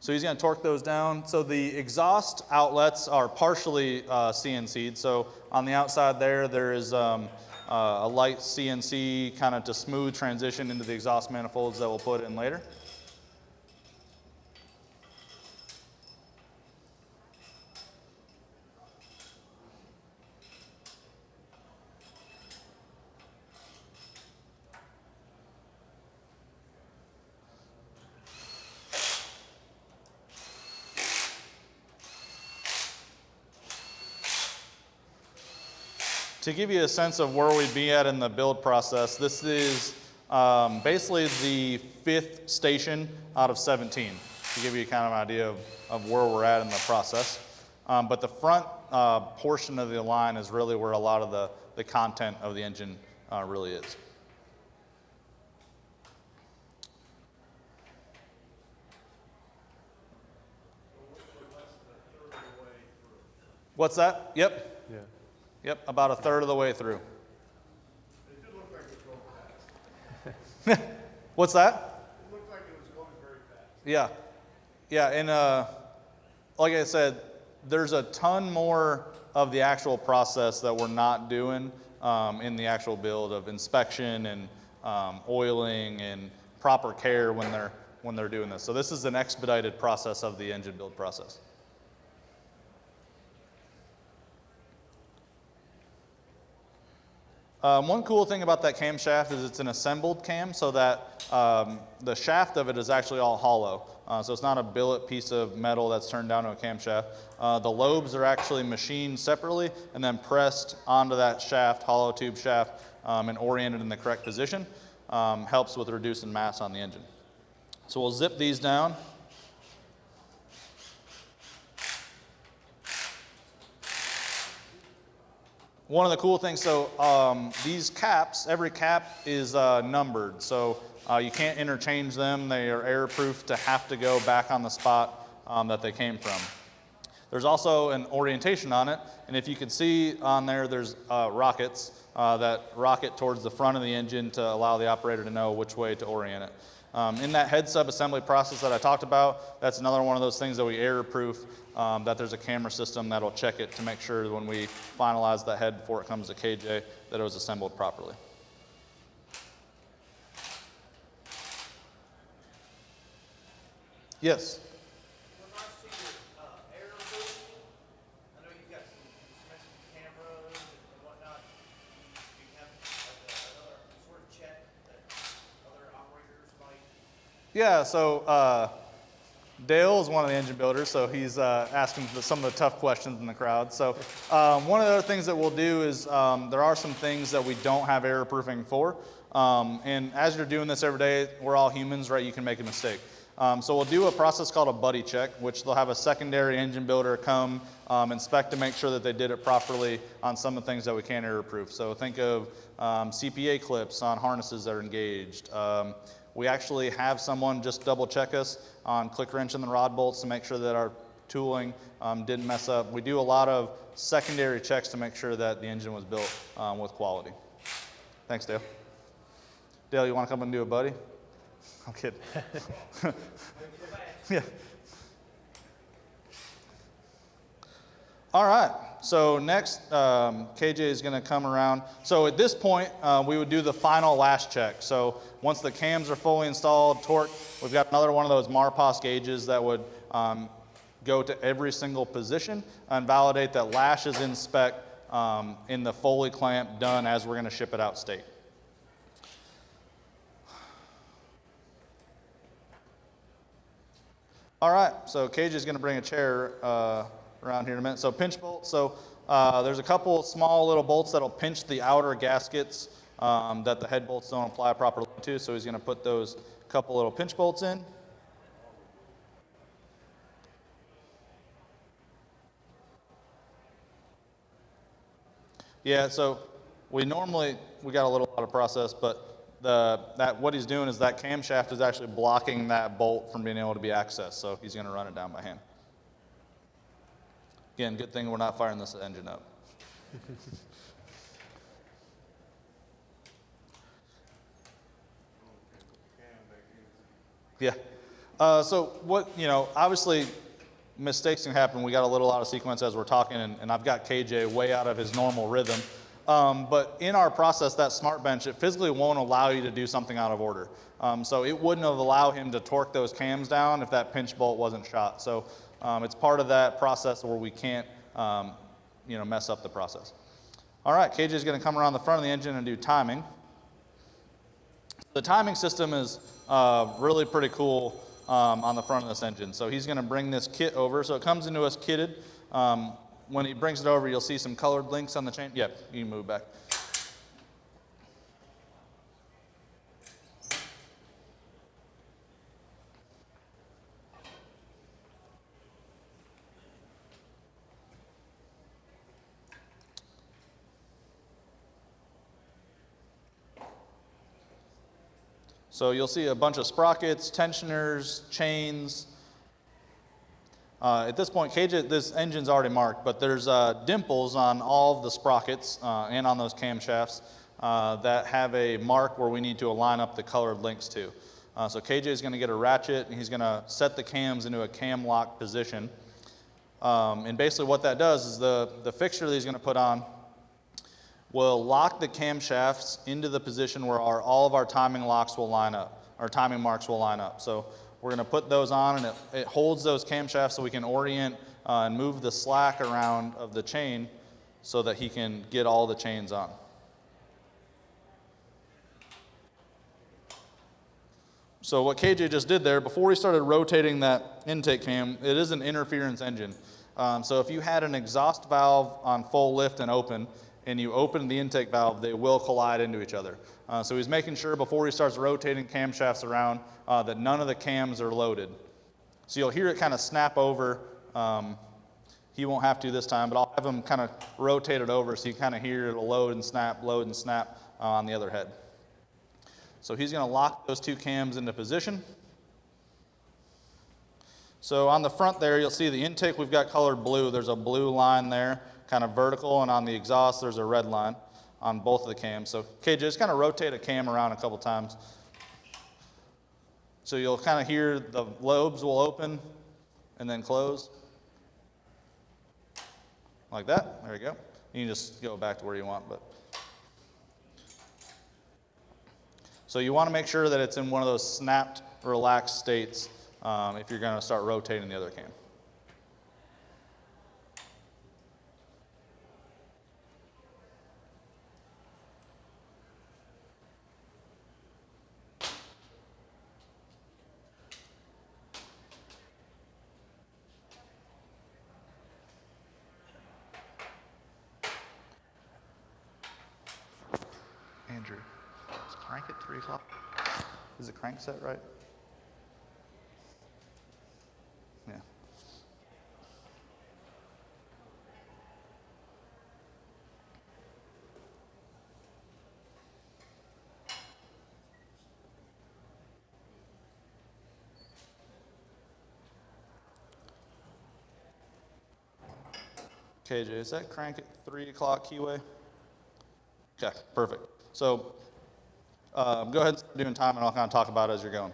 So he's going to torque those down. So the exhaust outlets are partially CNC'd. So on the outside there is a light CNC kind of to smooth transition into the exhaust manifolds that we'll put in later. To give you a sense of where we'd be at in the build process, this is basically the 5th station out of 17, to give you kind of an idea of where we're at in the process. But the front portion of the line is really where a lot of the content of the engine really is. What's that? Yep. Yeah. Yep, about a third of the way through. It did look like it was going fast. What's that? It looked like it was going very fast. Yeah. Yeah, and like I said, there's a ton more of the actual process that we're not doing in the actual build of inspection and oiling and proper care when they're doing this. So this is an expedited process of the engine build process. One cool thing about that camshaft is it's an assembled cam, so that the shaft of it is actually all hollow. So it's not a billet piece of metal that's turned down to a camshaft. The lobes are actually machined separately and then pressed onto that shaft, hollow tube shaft, and oriented in the correct position. Helps with reducing mass on the engine. So we'll zip these down. One of the cool things, so these caps, every cap is numbered, so you can't interchange them. They are airproof to have to go back on the spot that they came from. There's also an orientation on it, and if you can see on there, there's rockets that rocket towards the front of the engine to allow the operator to know which way to orient it. In that head sub-assembly process that I talked about, that's another one of those things that we error-proof, that there's a camera system that'll check it to make sure when we finalize the head before it comes to KJ that it was assembled properly. Yes? In regards to your error proofing, I know you've got some cameras and whatnot. Do you have another sort of check that other operators might? Yeah, so Dale is one of the engine builders, so he's asking some of the tough questions in the crowd. So one of the other things that we'll do is there are some things that we don't have error proofing for. And as you're doing this every day, we're all humans, right? You can make a mistake. So we'll do a process called a buddy check, which they'll have a secondary engine builder come inspect to make sure that they did it properly on some of the things that we can't error proof. So think of CPA clips on harnesses that are engaged. We actually have someone just double check us on click wrench and the rod bolts to make sure that our tooling didn't mess up. We do a lot of secondary checks to make sure that the engine was built with quality. Thanks, Dale. Dale, you want to come and do a buddy? I'm kidding. Yeah. All right, so next, KJ is going to come around. So at this point, we would do the final last check. So once the cams are fully installed, torque, we've got another one of those Marpos gauges that would go to every single position and validate that lash is in spec in the Foley clamp done as we're going to ship it out state. All right, so KJ is going to bring a chair around here in a minute. So pinch bolts. So there's a couple small little bolts that'll pinch the outer gaskets that the head bolts don't apply properly to. So he's going to put those couple little pinch bolts in. Yeah, so we got a little lot of process, but what he's doing is that camshaft is actually blocking that bolt from being able to be accessed, so he's going to run it down by hand. Again, good thing we're not firing this engine up. Yeah. So obviously mistakes can happen. We got a little out of sequence as we're talking, and I've got KJ way out of his normal rhythm. But in our process, that smart bench, it physically won't allow you to do something out of order. So it wouldn't have allowed him to torque those cams down if that pinch bolt wasn't shot. So it's part of that process where we can't mess up the process. All right, KJ is going to come around the front of the engine and do timing. The timing system is really pretty cool on the front of this engine. So he's going to bring this kit over. So it comes into us kitted. when he brings it over, you'll see some colored links on the chain. Yep, you can move back. So you'll see a bunch of sprockets, tensioners, chains. At this point, this engine's already marked, but there's dimples on all of the sprockets and on those camshafts that have a mark where we need to align up the colored links to. So KJ is going to get a ratchet, and he's going to set the cams into a cam lock position. And basically what that does is the fixture that he's going to put on will lock the camshafts into the position where all of our timing locks will line up, our timing marks will line up. So we're going to put those on, and it holds those camshafts so we can orient and move the slack around of the chain so that he can get all the chains on. So what KJ just did there, before he started rotating that intake cam, it is an interference engine. So if you had an exhaust valve on full lift and open, and you open the intake valve, they will collide into each other. So he's making sure before he starts rotating camshafts around that none of the cams are loaded. So you'll hear it kind of snap over. He won't have to this time, but I'll have him kind of rotate it over so you kind of hear it'll load and snap on the other head. So he's going to lock those two cams into position. So on the front there, you'll see the intake, we've got colored blue. There's a blue line there, kind of vertical, and on the exhaust, there's a red line on both of the cams. So KJ, just kind of rotate a cam around a couple times. So you'll kind of hear the lobes will open and then close. Like that. There you go. You can just go back to where you want. So you want to make sure that it's in one of those snapped, relaxed states if you're going to start rotating the other cam. Andrew, is crank at 3 o'clock? Is the crank set right? Yeah. KJ, is that crank at 3 o'clock keyway? Okay, perfect. So go ahead and start doing time, and I'll kind of talk about it as you're going.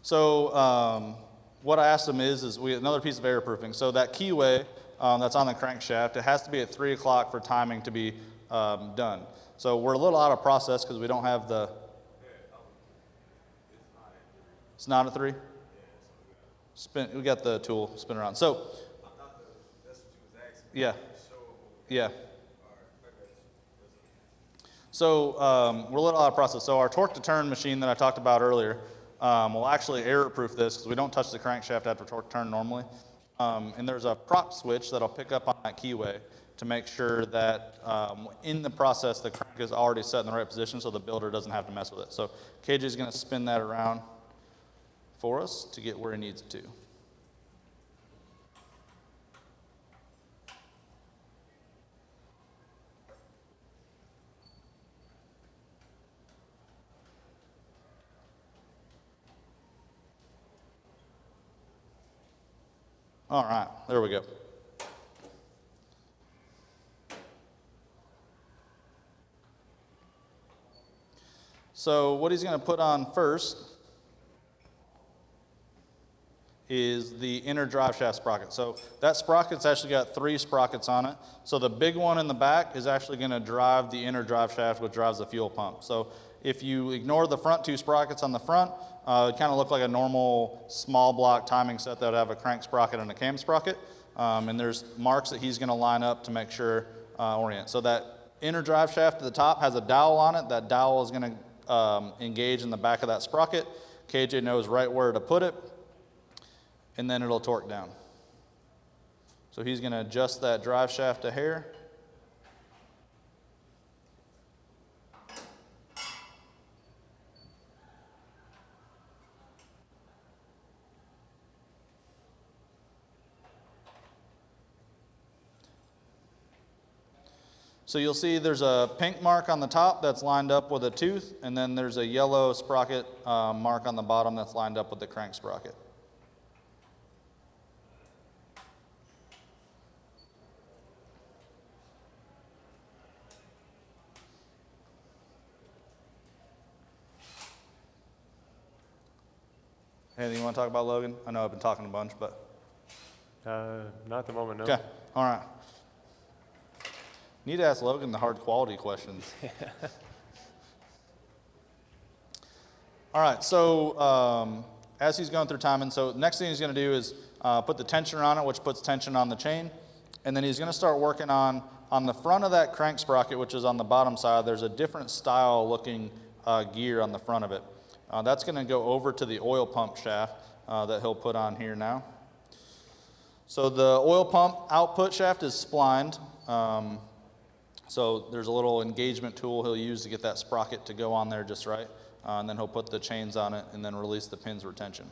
So what I asked them is another piece of airproofing. So that keyway that's on the crankshaft, it has to be at 3 o'clock for timing to be done. So we're a little out of process because we don't have the... It's not at 3? We got the tool, spin around. So, yeah. Yeah. So we're a little out of process. So our torque to turn machine that I talked about earlier will actually error-proof this because we don't touch the crankshaft after torque turn normally. And there's a prop switch that'll pick up on that keyway to make sure that in the process the crank is already set in the right position so the builder doesn't have to mess with it. So KJ is going to spin that around for us to get where he needs it to. All right, there we go. So what he's going to put on first is the inner drive shaft sprocket. So that sprocket's actually got 3 sprockets on it. So the big one in the back is actually going to drive the inner drive shaft, which drives the fuel pump. So if you ignore the front 2 sprockets on the front, it kind of look like a normal small block timing set that would have a crank sprocket and a cam sprocket. And there's marks that he's going to line up to make sure orient. So that inner drive shaft at the top has a dowel on it. That dowel is going to engage in the back of that sprocket. KJ knows right where to put it. and then it'll torque down. So he's going to adjust that drive shaft a hair. So you'll see there's a pink mark on the top that's lined up with a tooth, and then there's a yellow sprocket mark on the bottom that's lined up with the crank sprocket. Anything you want to talk about, Logan? I know I've been talking a bunch, but. Not at the moment, no. Okay, all right. Need to ask Logan the hard quality questions. All right, so as he's going through timing, so next thing he's going to do is put the tensioner on it, which puts tension on the chain, and then he's going to start working on the front of that crank sprocket, which is on the bottom side. There's a different style looking gear on the front of it. That's going to go over to the oil pump shaft that he'll put on here now. So the oil pump output shaft is splined. So there's a little engagement tool he'll use to get that sprocket to go on there just right. And then he'll put the chains on it and then release the pins for tension.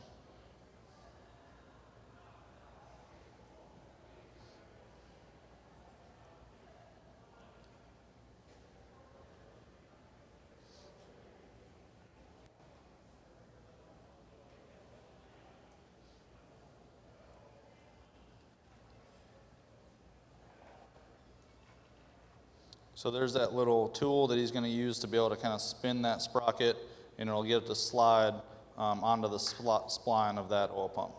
So there's that little tool that he's going to use to be able to kind of spin that sprocket, and it'll get it to slide onto the spline of that oil pump.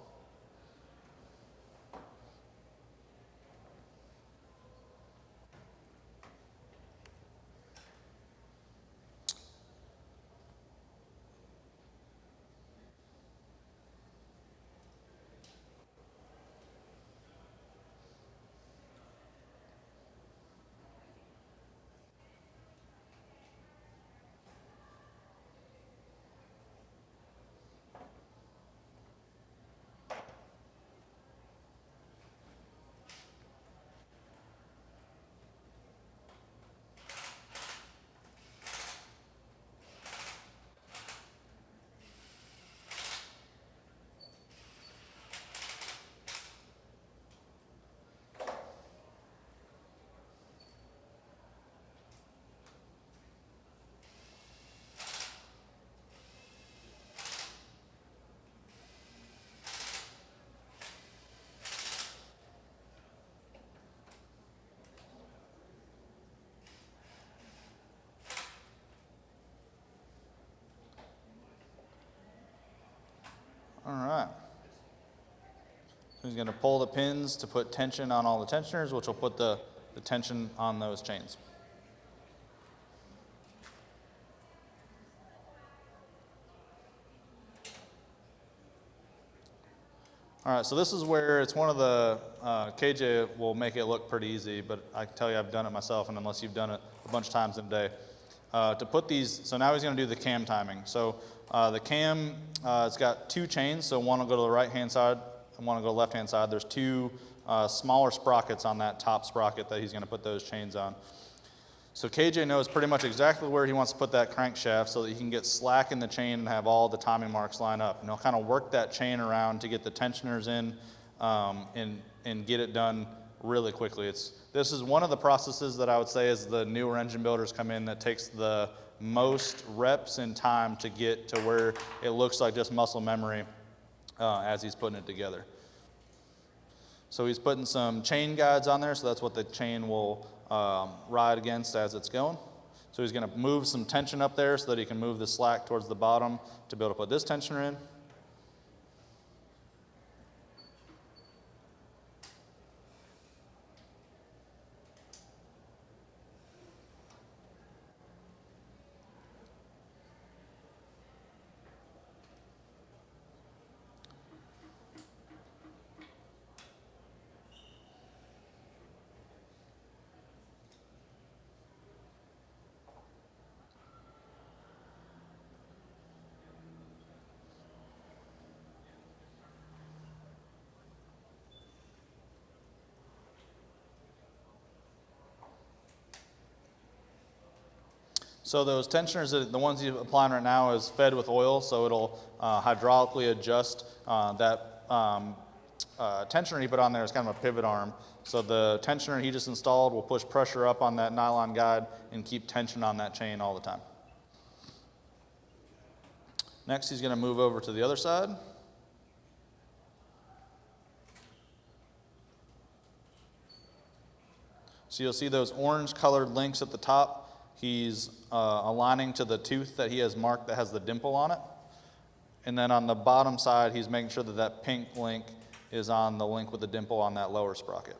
All right. So he's going to pull the pins to put tension on all the tensioners, which will put the tension on those chains. All right, so this is where it's one of the, KJ will make it look pretty easy, but I can tell you I've done it myself, and unless you've done it a bunch of times in a day. To put these, so now he's going to do the cam timing. So the cam, it's got two chains, so one will go to the right-hand side and one will go to the left-hand side. There's two smaller sprockets on that top sprocket that he's going to put those chains on. So KJ knows pretty much exactly where he wants to put that crankshaft so that he can get slack in the chain and have all the timing marks line up. And he'll kind of work that chain around to get the tensioners in and get it done really quickly. This is one of the processes that I would say as the newer engine builders come in that takes the most reps and time to get to where it looks like just muscle memory as he's putting it together. So he's putting some chain guides on there, so that's what the chain will ride against as it's going. So he's going to move some tension up there so that he can move the slack towards the bottom to be able to put this tensioner in. So those tensioners, the ones he's applying right now, is fed with oil, so it'll hydraulically adjust that tensioner he put on there is kind of a pivot arm. So the tensioner he just installed will push pressure up on that nylon guide and keep tension on that chain all the time. Next, he's going to move over to the other side. So you'll see those orange colored links at the top. He's aligning to the tooth that he has marked that has the dimple on it. And then on the bottom side, he's making sure that that pink link is on the link with the dimple on that lower sprocket.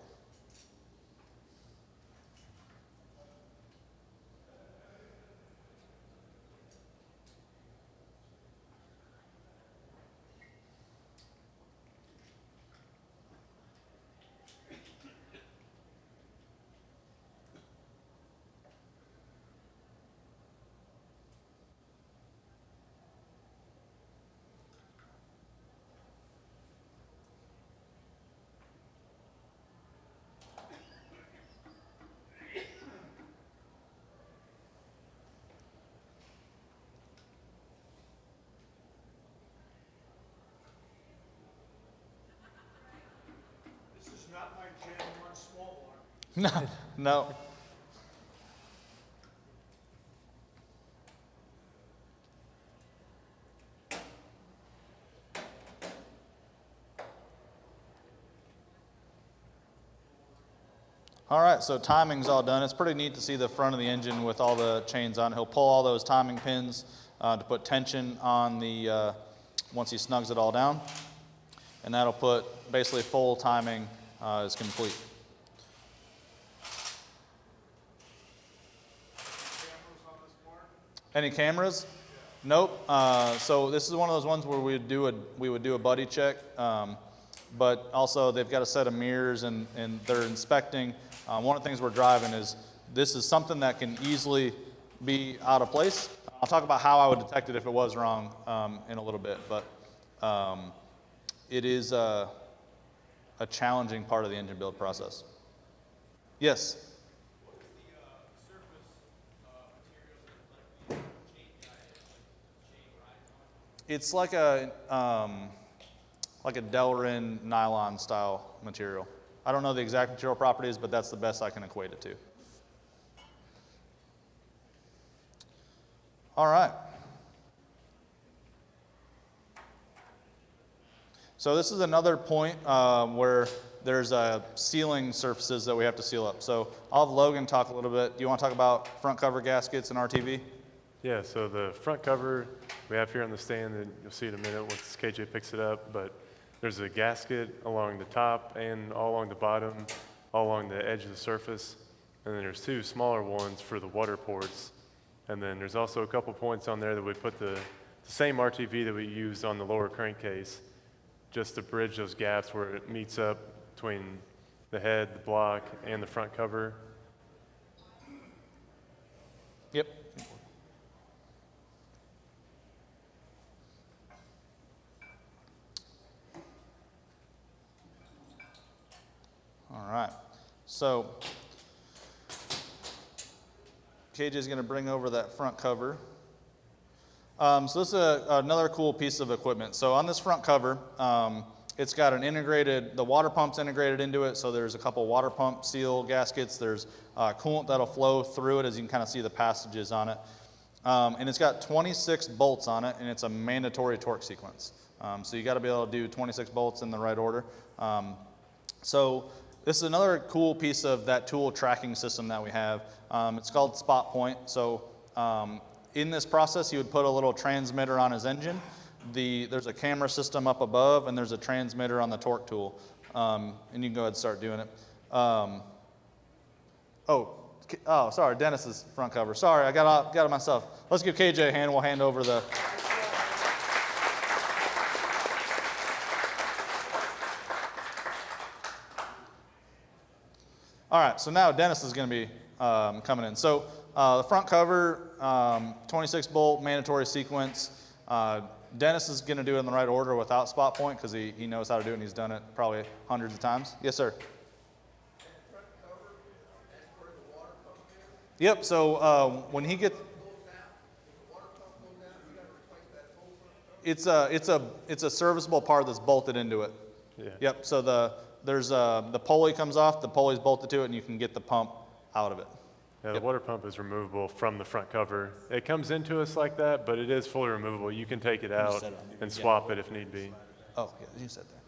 This is not my Gen 1 small one. No, no. All right, so timing's all done. It's pretty neat to see the front of the engine with all the chains on. He'll pull all those timing pins to put tension on the, once he snugs it all down. And that'll put basically full timing is complete. Cameras on this part? Any cameras? Nope. So this is one of those ones where we would do a buddy check, but also they've got a set of mirrors and they're inspecting. One of the things we're driving is this is something that can easily be out of place. I'll talk about how I would detect it if it was wrong in a little bit, but it is a challenging part of the engine build process. Yes? What is the surface materials that chain guide, chain rides on? It's like a Delrin nylon style material. I don't know the exact material properties, but that's the best I can equate it to. All right. So this is another point where there's sealing surfaces that we have to seal up. So I'll have Logan talk a little bit. Do you want to talk about front cover gaskets and RTV? Yeah, so the front cover we have here on the stand, and you'll see in a minute once KJ picks it up, but there's a gasket along the top and all along the bottom, all along the edge of the surface. And then there's two smaller ones for the water ports. And then there's also a couple points on there that we put the same RTV that we used on the lower crankcase, just to bridge those gaps where it meets up between the head, the block, and the front cover. Yep. All right. So KJ is going to bring over that front cover. So this is another cool piece of equipment. So on this front cover, it's got an integrated, the water pump's integrated into it. So there's a couple water pump seal gaskets. There's coolant that'll flow through it, as you can kind of see the passages on it. And it's got 26 bolts on it, and it's a mandatory torque sequence. So you got to be able to do 26 bolts in the right order. So this is another cool piece of that tool tracking system that we have. It's called Spot Point. So in this process, you would put a little transmitter on his engine. There's a camera system up above, and there's a transmitter on the torque tool. And you can go ahead and start doing it. Sorry, Dennis's front cover. Sorry, I got it myself. Let's give KJ a hand. We'll hand over the... All right, so now Dennis is going to be coming in. So the front cover, 26 bolt mandatory sequence. Dennis is going to do it in the right order without Spot Point because he knows how to do it and he's done it probably hundreds of times. Yes, sir. Yep, so when he gets... It's a serviceable part that's bolted into it. Yeah. Yep. So the pulley comes off, the pulley's bolted to it, and you can get the pump out of it. Yeah, the Yep. water pump is removable from the front cover. It comes into us like that, but it is fully removable. You can take it out set it on and swap it if need be. Oh, yeah, you said that.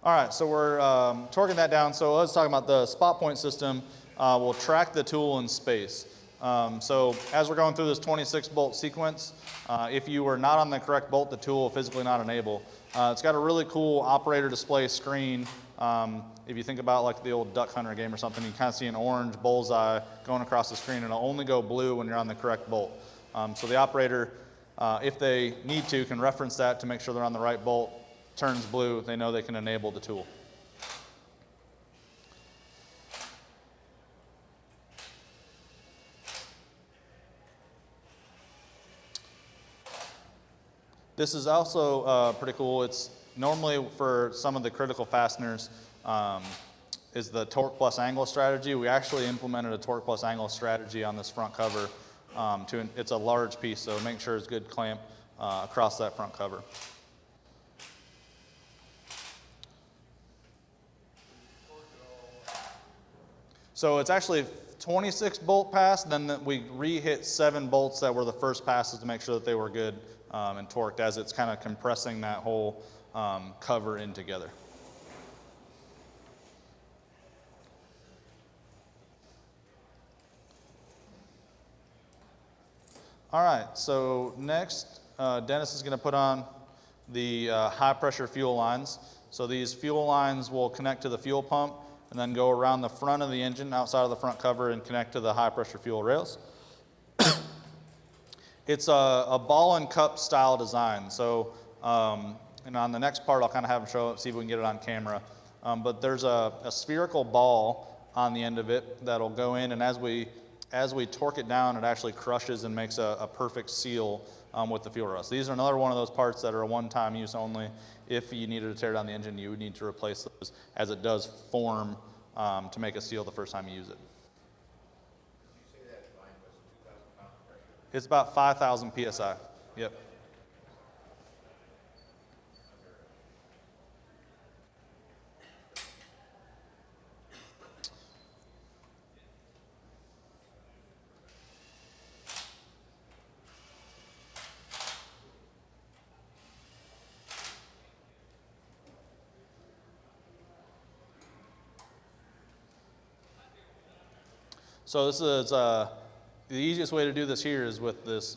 All right, so we're torquing that down. So let's talk about the spot point system. Will track the tool in space. So as we're going through this 26 bolt sequence, if you were not on the correct bolt, the tool will physically not enable. It's got a really cool operator display screen. If you think about like the old Duck Hunter game or something, you kind of see an orange bullseye going across the screen, and it'll only go blue when you're on the correct bolt. So the operator, if they need to, can reference that to make sure they're on the right bolt. Turns blue, they know they can enable the tool. This is also pretty cool. It's normally for some of the critical fasteners is the torque plus angle strategy. We actually implemented a torque plus angle strategy on this front cover. It's a large piece, so make sure it's good clamp across that front cover. So it's actually 26 bolt pass, then we re-hit 7 bolts that were the first passes to make sure that they were good and torqued as it's kind of compressing that whole cover in together. All right, so next Dennis is going to put on the high pressure fuel lines. So these fuel lines will connect to the fuel pump and then go around the front of the engine outside of the front cover and connect to the high pressure fuel rails. It's a ball and cup style design. So and on the next part, I'll kind of have them show up, see if we can get it on camera. But there's a spherical ball on the end of it that'll go in, and as we torque it down, it actually crushes and makes a perfect seal with the fuel rails. These are another one of those parts that are one-time use only. If you needed to tear down the engine, you would need to replace those, as it does form to make a seal the first time you use it. You say that line was 2,000 pound pressure? It's about 5,000 PSI. Yep. So this is the easiest way to do this here is with this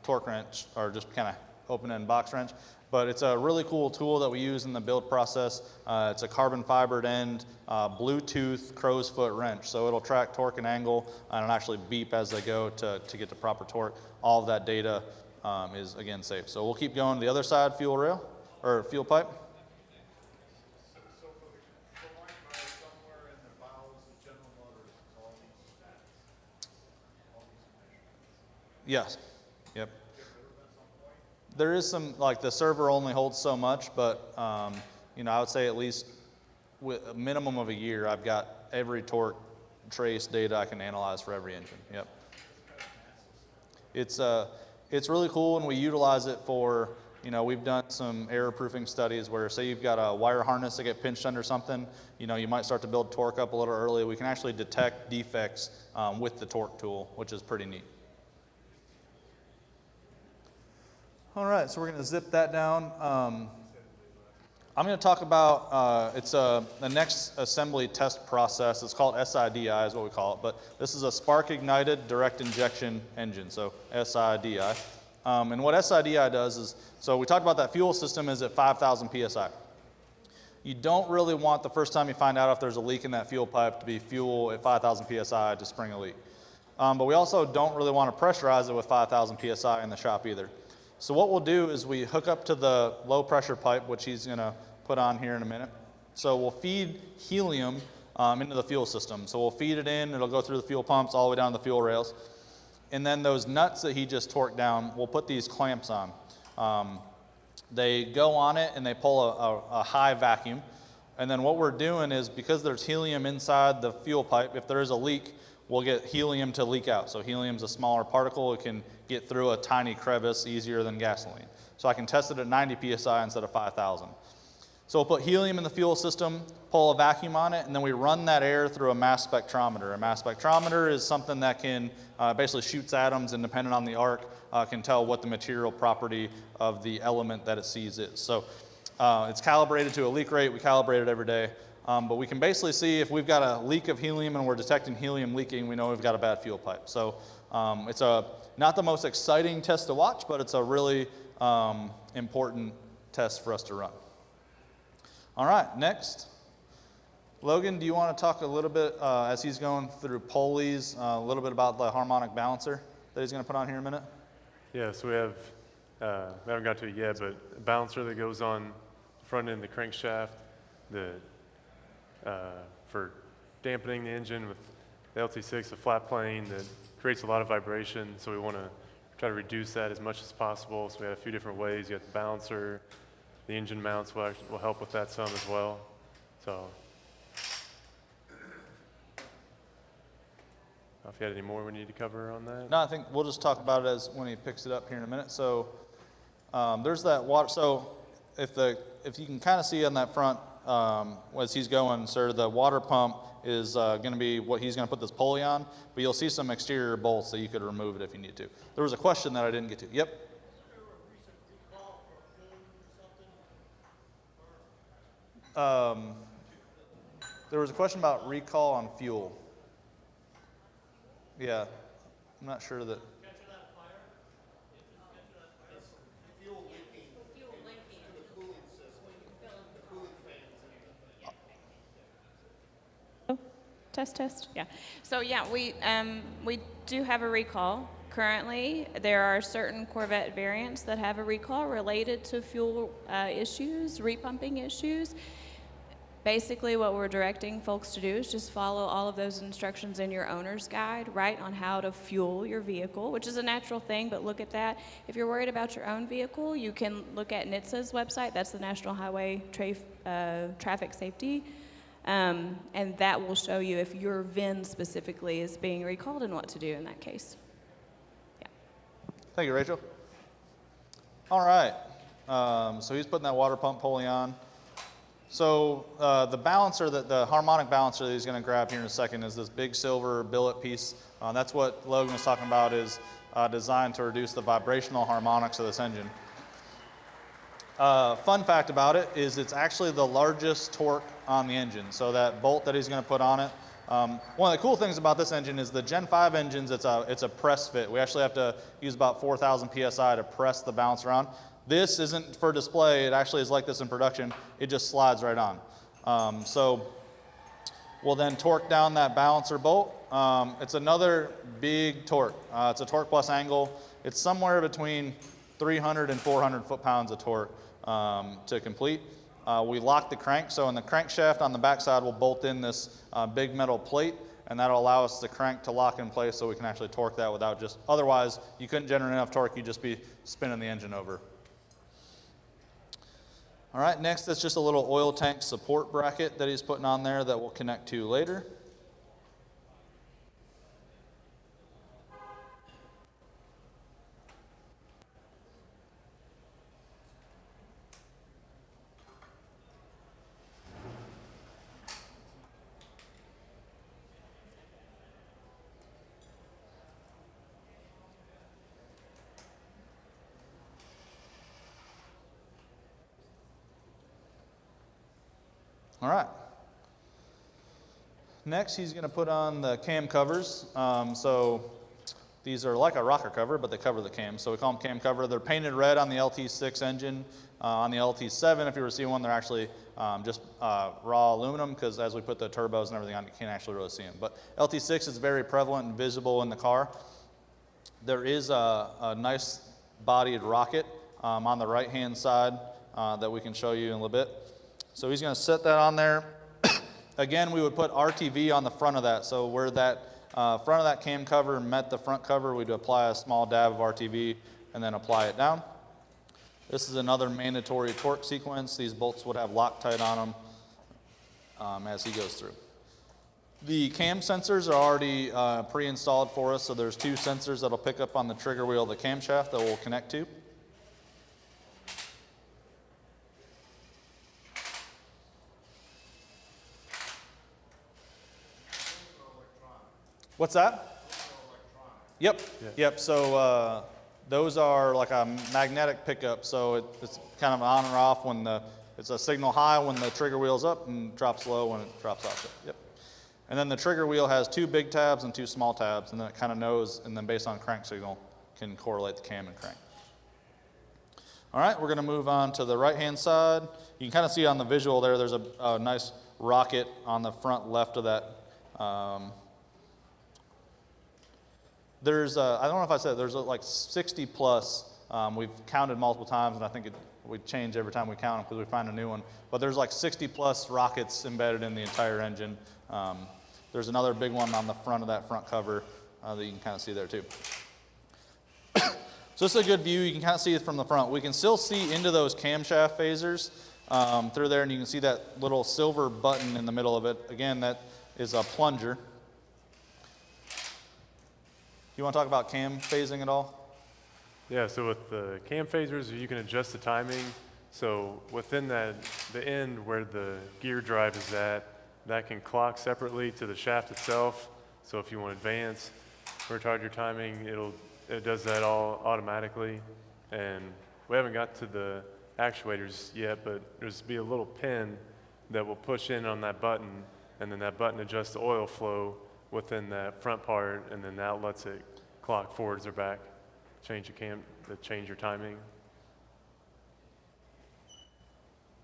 torque wrench, or just kind of open-end box wrench. But it's a really cool tool that we use in the build process. It's a carbon fibered end, Bluetooth crow's foot wrench. So it'll track torque and angle, and it'll actually beep as they go to get to proper torque. All of that data is, again, safe. So we'll keep going to the other side, fuel rail, or fuel pipe. So for the line car, somewhere in the bowels of General Motors, is all these stats, all these measurements. Yes. Yep. Get rid of them at some point? There is some, like the server only holds so much, but you know, I would say at least with a minimum of a year, I've got every torque trace data I can analyze for every engine. Yep. It's really cool, and we utilize it for, you know, we've done some error proofing studies where, say you've got a wire harness that get pinched under something, you know, you might start to build torque up a little early. We can actually detect defects with the torque tool, which is pretty neat. All right, so we're going to zip that down. I'm going to talk about, it's the next assembly test process. It's called SIDI is what we call it, but this is a spark ignited direct injection engine, so SIDI. And what SIDI does is, so we talked about that fuel system is at 5,000 PSI. You don't really want the first time you find out if there's a leak in that fuel pipe to be fuel at 5,000 PSI to spring a leak. But we also don't really want to pressurize it with 5,000 PSI in the shop either. So what we'll do is we hook up to the low pressure pipe, which he's going to put on here in a minute. So we'll feed helium into the fuel system. So we'll feed it in, it'll go through the fuel pumps all the way down to the fuel rails. And then those nuts that he just torqued down, we'll put these clamps on. They go on it and they pull a high vacuum. And then what we're doing is, because there's helium inside the fuel pipe, if there is a leak, we'll get helium to leak out. So helium's a smaller particle. It can get through a tiny crevice easier than gasoline. So I can test it at 90 PSI instead of 5,000. So we'll put helium in the fuel system, pull a vacuum on it, and then we run that air through a mass spectrometer. A mass spectrometer is something that can basically shoots atoms, and depending on the arc, can tell what the material property of the element that it sees is. So it's calibrated to a leak rate. We calibrate it every day. But we can basically see if we've got a leak of helium and we're detecting helium leaking, we know we've got a bad fuel pipe. So it's not the most exciting test to watch, but it's a really important test for us to run. All right, next. Logan, do you want to talk a little bit, as he's going through pulleys, a little bit about the harmonic balancer that he's going to put on here in a minute? Yeah, so we haven't got to it yet, but a balancer that goes on the front end of the crankshaft, for dampening the engine with the LT6, a flat plane that creates a lot of vibration, so we want to try to reduce that as much as possible. So we have a few different ways. You got the balancer, the engine mounts will help with that some as well. So if you had any more we need to cover on that? No, I think we'll just talk about it as when he picks it up here in a minute. So there's that water. So if you can kind of see on that front as he's going, sir, the water pump is going to be what he's going to put this pulley on, but you'll see some exterior bolts that you could remove it if you need to. There was a question that I didn't get to. Yep. There was a question about recall on fuel. Yeah, I'm not sure that. Fuel leaking to the cooling system, the cooling fans. Oh, test. Yeah. So yeah, we do have a recall. Currently, there are certain Corvette variants that have a recall related to fuel issues, repumping issues. Basically, what we're directing folks to do is just follow all of those instructions in your owner's guide, right, on how to fuel your vehicle, which is a natural thing, but look at that. If you're worried about your own vehicle, you can look at NHTSA's website. That's the National Highway Traffic Safety, and that will show you if your VIN specifically is being recalled and what to do in that case. Yeah. Thank you, Rachel. All right, so he's putting that water pump pulley on. So the balancer, the harmonic balancer that he's going to grab here in a second is this big silver billet piece. That's what Logan was talking about, is designed to reduce the vibrational harmonics of this engine. Fun fact about it is it's actually the largest torque on the engine. So that bolt that he's going to put on it. One of the cool things about this engine is the Gen 5 engines, it's a press fit. We actually have to use about 4,000 PSI to press the balancer on. This isn't for display. It actually is like this in production. It just slides right on. So we'll then torque down that balancer bolt. It's another big torque. It's a torque plus angle. It's somewhere between 300 and 400 foot-pounds of torque to complete. We lock the crank. So in the crankshaft on the backside, we'll bolt in this big metal plate, and that'll allow us the crank to lock in place so we can actually torque that without just, otherwise you couldn't generate enough torque, you'd just be spinning the engine over. All right, next is just a little oil tank support bracket that he's putting on there that we'll connect to later. All right. Next, he's going to put on the cam covers. So these are like a rocker cover, but they cover the cam. So we call them cam cover. They're painted red on the LT6 engine. On the LT7, if you were to see one, they're actually just raw aluminum, because as we put the turbos and everything on, you can't actually really see them. But LT6 is very prevalent and visible in the car. There is a nice bodied rocket on the right-hand side that we can show you in a little bit. So he's going to set that on there. Again, we would put RTV on the front of that. So where that Front of that cam cover met the front cover. We'd apply a small dab of RTV and then apply it down. This is another mandatory torque sequence. These bolts would have Loctite on them as he goes through. The cam sensors are already pre-installed for us, so there's 2 sensors that'll pick up on the trigger wheel of the camshaft that we'll connect to. What's that? Yep, yep. So those are like a magnetic pickup, so it's kind of on or off when it's a signal high when the trigger wheel's up and drops low when it drops off. Yep. And then the trigger wheel has 2 big tabs and 2 small tabs, and then it kind of knows, and then based on crank signal, can correlate the cam and crank. All right, we're going to move on to the right-hand side. You can kind of see on the visual there, there's a nice rocket on the front left of that. I don't know if I said, there's like 60 plus. We've counted multiple times, and I think we change every time we count them because we find a new one. But there's like 60 plus rockets embedded in the entire engine. There's another big one on the front of that front cover that you can kind of see there too. So this is a good view. You can kind of see it from the front. We can still see into those camshaft phasers through there, and you can see that little silver button in the middle of it. Again, that is a plunger. You want to talk about cam phasing at all? Yeah, so with the cam phasers, you can adjust the timing. So within the end where the gear drive is at, that can clock separately to the shaft itself. So if you want to advance or retard your timing, it does that all automatically. And we haven't got to the actuators yet, but there's be a little pin that will push in on that button, and then that button adjusts the oil flow within that front part, and then that lets it clock forwards or back, change your timing.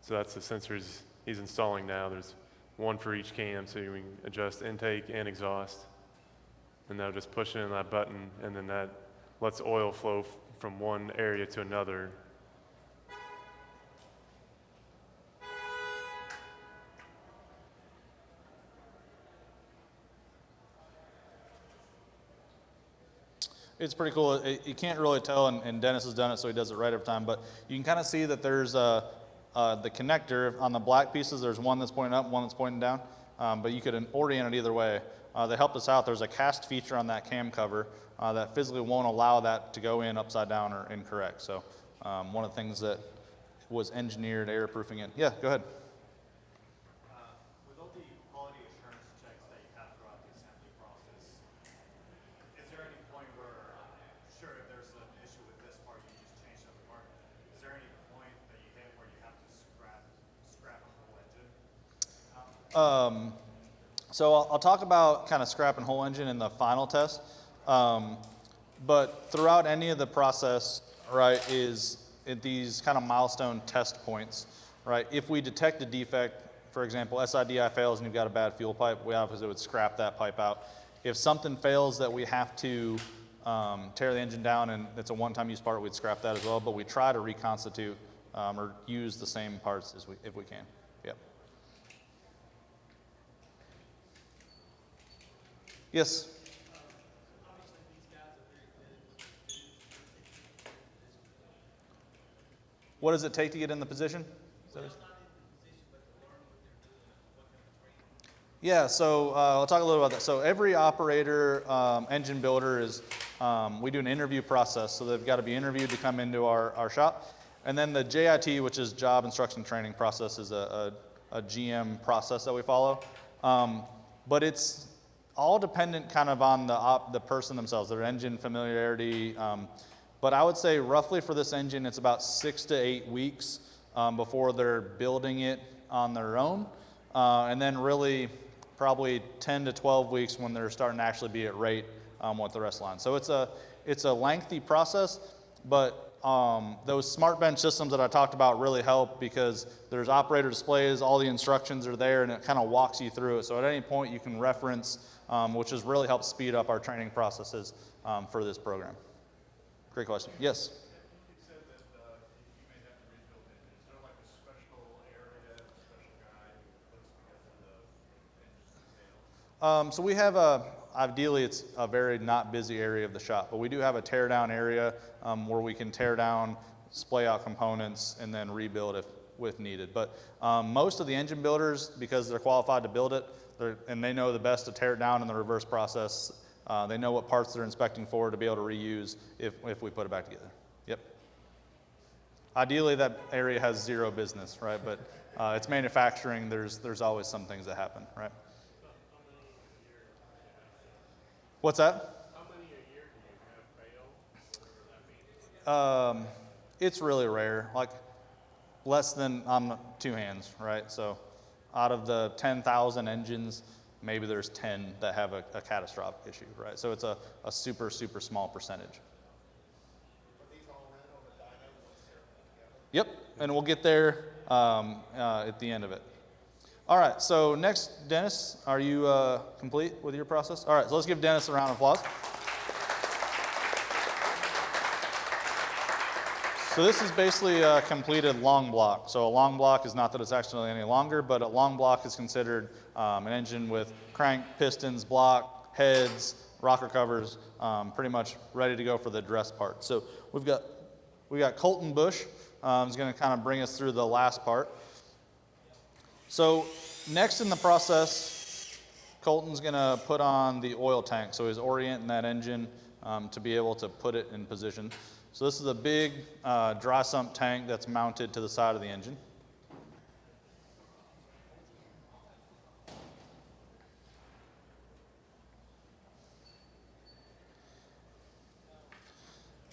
So that's the sensors he's installing now. There's one for each cam, so you can adjust intake and exhaust. And that'll just push in that button, and then that lets oil flow from one area to another. It's pretty cool. You can't really tell, and Dennis has done it, so he does it right every time, but you can kind of see that there's the connector on the black pieces. There's one that's pointing up, one that's pointing down, but you could orient it either way. They helped us out. There's a cast feature on that cam cover that physically won't allow that to go in upside down or incorrect. So one of the things that was engineered, airproofing it. Yeah, go ahead. With all the quality assurance checks that you have throughout the assembly process, is there any point where, sure, if there's an issue with this part, you just change the part. Is there any point that you hit where you have to scrap a whole engine? So I'll talk about kind of scrap and whole engine in the final test. But throughout any of the process, right, is at these kind of milestone test points, right? If we detect a defect, for example, SIDI fails and you've got a bad fuel pipe, we obviously would scrap that pipe out. If something fails that we have to tear the engine down and it's a one-time use part, we'd scrap that as well. But we try to reconstitute or use the same parts if we can. Yep. Yes. Obviously, these guys are very good. What does it take to get in the position? Well, not in the position, but to learn what they're doing and what kind of training. Yeah, so I'll talk a little about that. So every operator, engine builder is, we do an interview process. So they've got to be interviewed to come into our shop. And then the JIT, which is Job Instruction Training Process, is a GM process that we follow. But it's all dependent kind of on the person themselves, their engine familiarity. But I would say roughly for this engine, it's about 6 to 8 weeks before they're building it on their own. And then really probably 10 to 12 weeks when they're starting to actually be at rate with the rest of the line. So it's a lengthy process, but those smart bench systems that I talked about really help because there's operator displays, all the instructions are there, and it kind of walks you through it. So at any point you can reference, which has really helped speed up our training processes for this program. Great question. Yes? You said that you may have to rebuild it. Is there like a special area, a special guy who puts together the engine details? So we have ideally it's a very not busy area of the shop, but we do have a tear down area where we can tear down, splay out components, and then rebuild if needed. But most of the engine builders, because they're qualified to build it, and they know the best to tear it down in the reverse process, they know what parts they're inspecting for to be able to reuse if we put it back together. Yep. Ideally, that area has zero business, right? But it's manufacturing. There's always some things that happen, right? What's that? How many a year do you have fail? It's really rare, like less than on 2 hands, right? So out of the 10,000 engines, maybe there's 10 that have a catastrophic issue, right? So it's a super, super small percentage. Yep, and we'll get there at the end of it. All right, so next, Dennis, are you complete with your process? All right, so let's give Dennis a round of applause. So this is basically a completed long block. So a long block is not that it's actually any longer, but a long block is considered an engine with crank, pistons, block, heads, rocker covers, pretty much ready to go for the dress part. So we got Colton Bush is going to kind of bring us through the last part. So next in the process, Colton's going to put on the oil tank. So he's orienting that engine to be able to put it in position. So this is a big dry sump tank that's mounted to the side of the engine.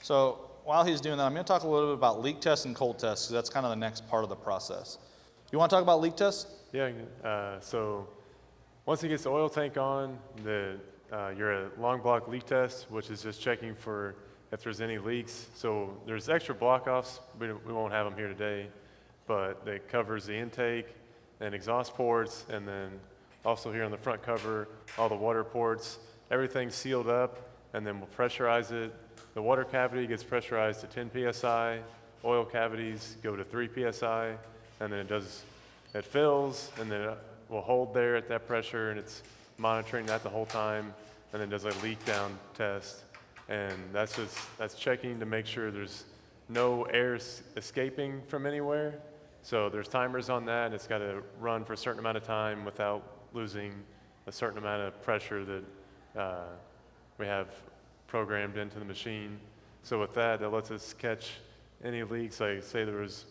So while he's doing that, I'm going to talk a little bit about leak tests and cold tests, because that's kind of the next part of the process. You want to talk about leak tests? Yeah, so once he gets the oil tank on, you're at long block leak test, which is just checking for if there's any leaks. So there's extra block offs, we won't have them here today, but it covers the intake and exhaust ports, and then also here on the front cover, all the water ports. Everything's sealed up, and then we'll pressurize it. The water cavity gets pressurized to 10 psi, oil cavities go to 3 psi, and then it fills, and then it will hold there at that pressure, and it's monitoring that the whole time, and then does a leak down test. And that's checking to make sure there's no air escaping from anywhere. So there's timers on that, and it's got to run for a certain amount of time without losing a certain amount of pressure that we have programmed into the machine. So with that lets us catch any leaks. Like say there was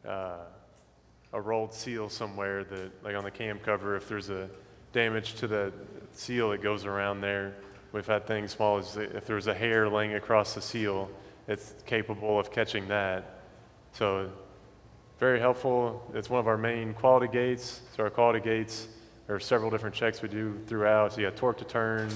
a rolled seal somewhere that, like on the cam cover, if there's a damage to the seal that goes around there. We've had things small as if there's a hair laying across the seal, it's capable of catching that. So very helpful. It's one of our main quality gates. So our quality gates, there are several different checks we do throughout. So you have torque to turn,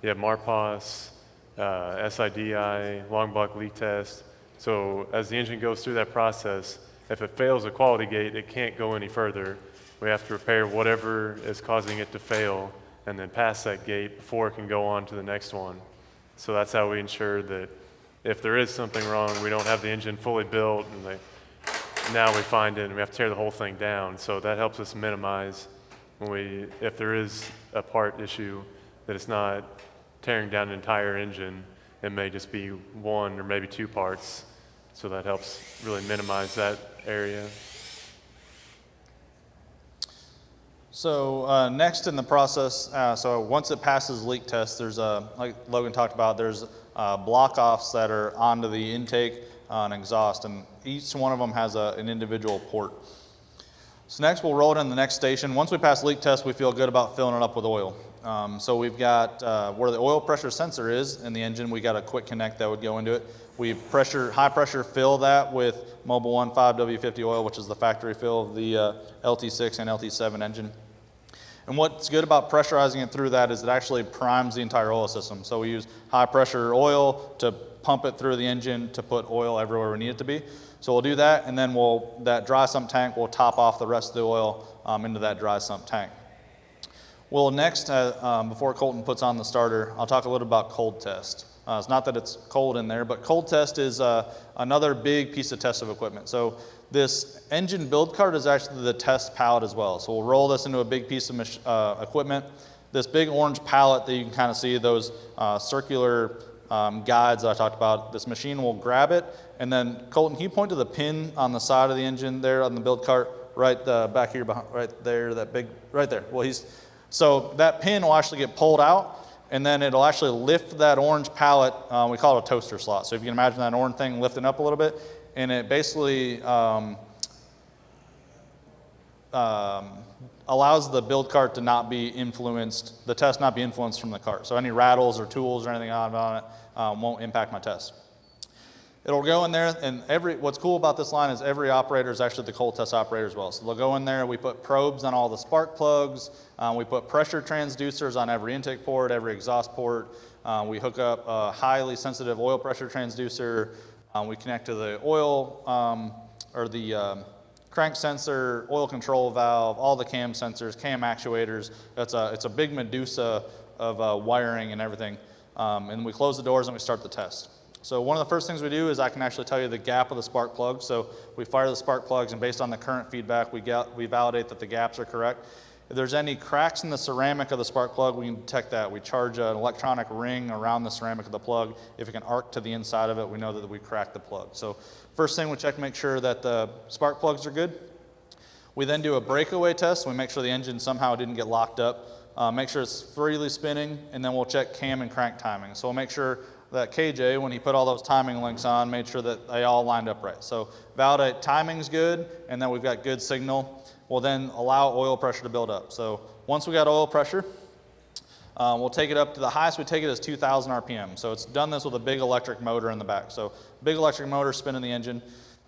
you have MARPOS, SIDI, long block leak test. So as the engine goes through that process, if it fails a quality gate, it can't go any further. We have to repair whatever is causing it to fail and then pass that gate before it can go on to the next one. So that's how we ensure that if there is something wrong, we don't have the engine fully built and now we find it and we have to tear the whole thing down. So that helps us minimize if there is a part issue, that it's not tearing down an entire engine. It may just be 1 or maybe 2 parts. So that helps really minimize that area. So next in the process, so once it passes leak test, there's like Logan talked about, there's block offs that are onto the intake and exhaust, and each one of them has an individual port. So next we'll roll it in the next station. Once we pass leak test, we feel good about filling it up with oil. So we've got where the oil pressure sensor is in the engine, we got a quick connect that would go into it. We high pressure fill that with Mobil 1 5W50 oil, which is the factory fill of the LT6 and LT7 engine. And what's good about pressurizing it through that is it actually primes the entire oil system. So we use high pressure oil to pump it through the engine to put oil everywhere we need it to be. So we'll do that, and then that dry sump tank will top off the rest of the oil into that dry sump tank. Well, next, before Colton puts on the starter, I'll talk a little about cold test. It's not that it's cold in there, but cold test is another big piece of test of equipment. So this engine build cart is actually the test pallet as well. So we'll roll this into a big piece of equipment. this big orange pallet that you can kind of see, those circular guides that I talked about, this machine will grab it, and then Colton, can you point to the pin on the side of the engine there on the build cart, right back here, behind, right there, that big, right there. Well, so that pin will actually get pulled out, and then it'll actually lift that orange pallet. We call it a toaster slot. So if you can imagine that orange thing lifting up a little bit, and it basically allows the build cart to not be influenced, the test not be influenced from the cart. So any rattles or tools or anything on it won't impact my test. It'll go in there, and what's cool about this line is every operator is actually the cold test operator as well. So they'll go in there, we put probes on all the spark plugs, we put pressure transducers on every intake port, every exhaust port, we hook up a highly sensitive oil pressure transducer, we connect to the oil, or the crank sensor, oil control valve, all the cam sensors, cam actuators. It's a big medusa of wiring and everything. And we close the doors and we start the test. So one of the first things we do is I can actually tell you the gap of the spark plug. So we fire the spark plugs, and based on the current feedback, we validate that the gaps are correct. If there's any cracks in the ceramic of the spark plug, we can detect that. We charge an electronic ring around the ceramic of the plug. If it can arc to the inside of it, we know that we cracked the plug. So first thing, we check to make sure that the spark plugs are good. We then do a breakaway test. We make sure the engine somehow didn't get locked up. Make sure it's freely spinning, and then we'll check cam and crank timing. So we'll make sure that KJ, when he put all those timing links on, made sure that they all lined up right. So validate timing's good, and then we've got good signal. We'll then allow oil pressure to build up. So once we got oil pressure, we'll take it up to the highest we take it is 2,000 RPM. So it's done this with a big electric motor in the back. So big electric motor spinning the engine.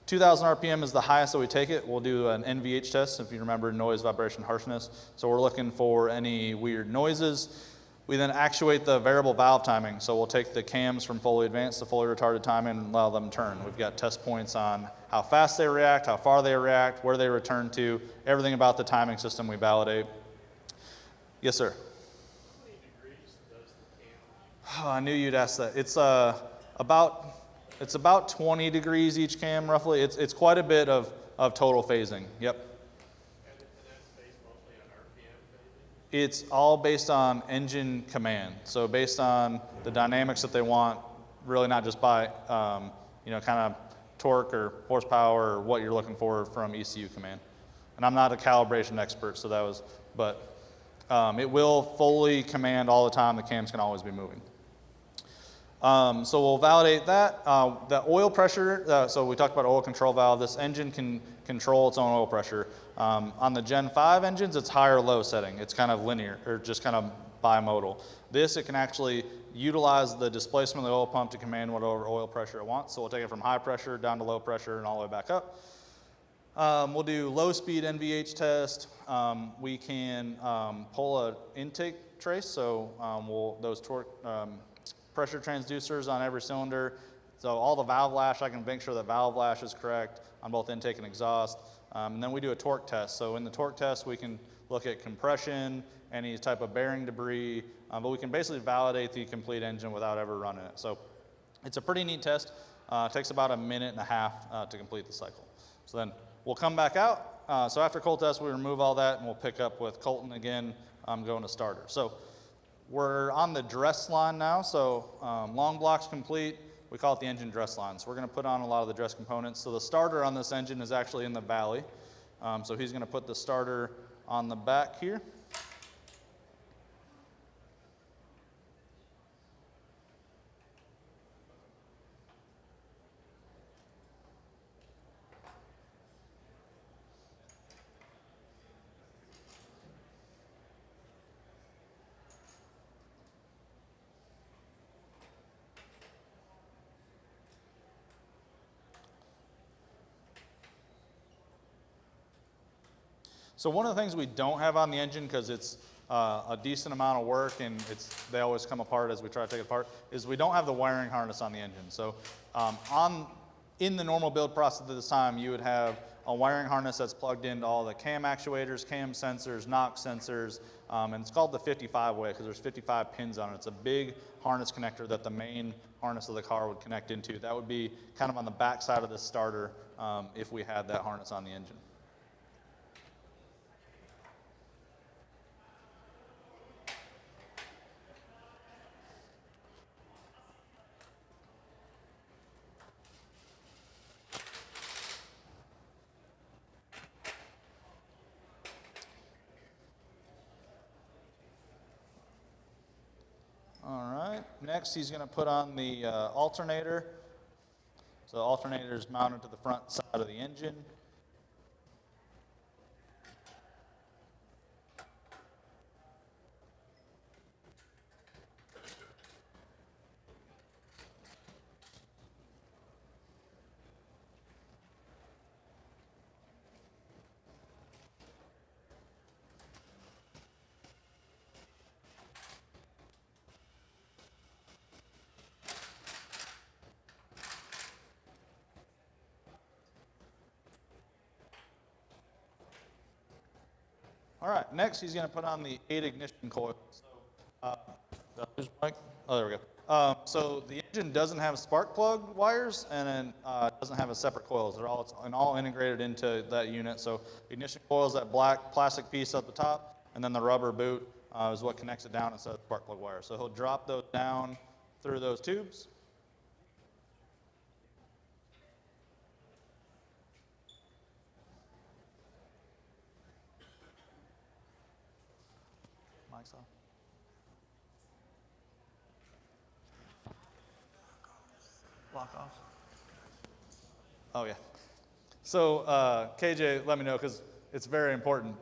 2,000 RPM is the highest that we take it. We'll do an NVH test, if you remember noise, vibration, harshness. So we're looking for any weird noises. We then actuate the variable valve timing. So we'll take the cams from fully advanced to fully retarded timing and allow them to turn. We've got test points on how fast they react, how far they react, where they return to, everything about the timing system we validate. Yes, sir? How many degrees does the cam? Oh, I knew you'd ask that. It's about 20 degrees each cam, roughly. It's quite a bit of total phasing. Yep. And that's based mostly on RPM phasing? It's all based on engine command. So based on the dynamics that they want, really not just by, kind of torque or horsepower or what you're looking for from ECU command. And I'm not a calibration expert, so but it will fully command all the time. The cams can always be moving. So we'll validate that. The oil pressure, so we talked about oil control valve. This engine can control its own oil pressure. On the Gen 5 engines, it's high or low setting. It's kind of linear, or just kind of bimodal. This, it can actually utilize the displacement of the oil pump to command whatever oil pressure it wants. So we'll take it from high pressure down to low pressure and all the way back up. We'll do low speed NVH test. We can pull an intake trace. So those torque pressure transducers on every cylinder. So all the valve lash, I can make sure that valve lash is correct on both intake and exhaust. And then we do a torque test. So in the torque test, we can look at compression, any type of bearing debris, but we can basically validate the complete engine without ever running it. So it's a pretty neat test. It takes about a minute and a half to complete the cycle. So then we'll come back out. So after cold test, we remove all that, and we'll pick up with Colton again, going to starter. So we're on the dress line now. So long block's complete. We call it the engine dress line. So we're going to put on a lot of the dress components. So the starter on this engine is actually in the valley. So he's going to put the starter on the back here. So one of the things we don't have on the engine, because it's a decent amount of work and they always come apart as we try to take it apart, is we don't have the wiring harness on the engine. So in the normal build process at this time, you would have a wiring harness that's plugged into all the cam actuators, cam sensors, knock sensors, and it's called the 55 way because there's 55 pins on it. It's a big harness connector that the main harness of the car would connect into. That would be kind of on the back side of the starter if we had that harness on the engine. right, next he's going to put on the alternator. So the alternator is mounted to the front side of the engine. All right, next he's going to put on the 8 ignition coils. So, who's Mike? Oh, there we go. So the engine doesn't have spark plug wires, and then doesn't have a separate coils. They're all integrated into that unit. So ignition coil is that black plastic piece at the top, and then the rubber boot is what connects it down instead of spark plug wire. So he'll drop those down through those tubes. Mic's off. Lock off. Oh, yeah. So KJ let me know, because it's very important.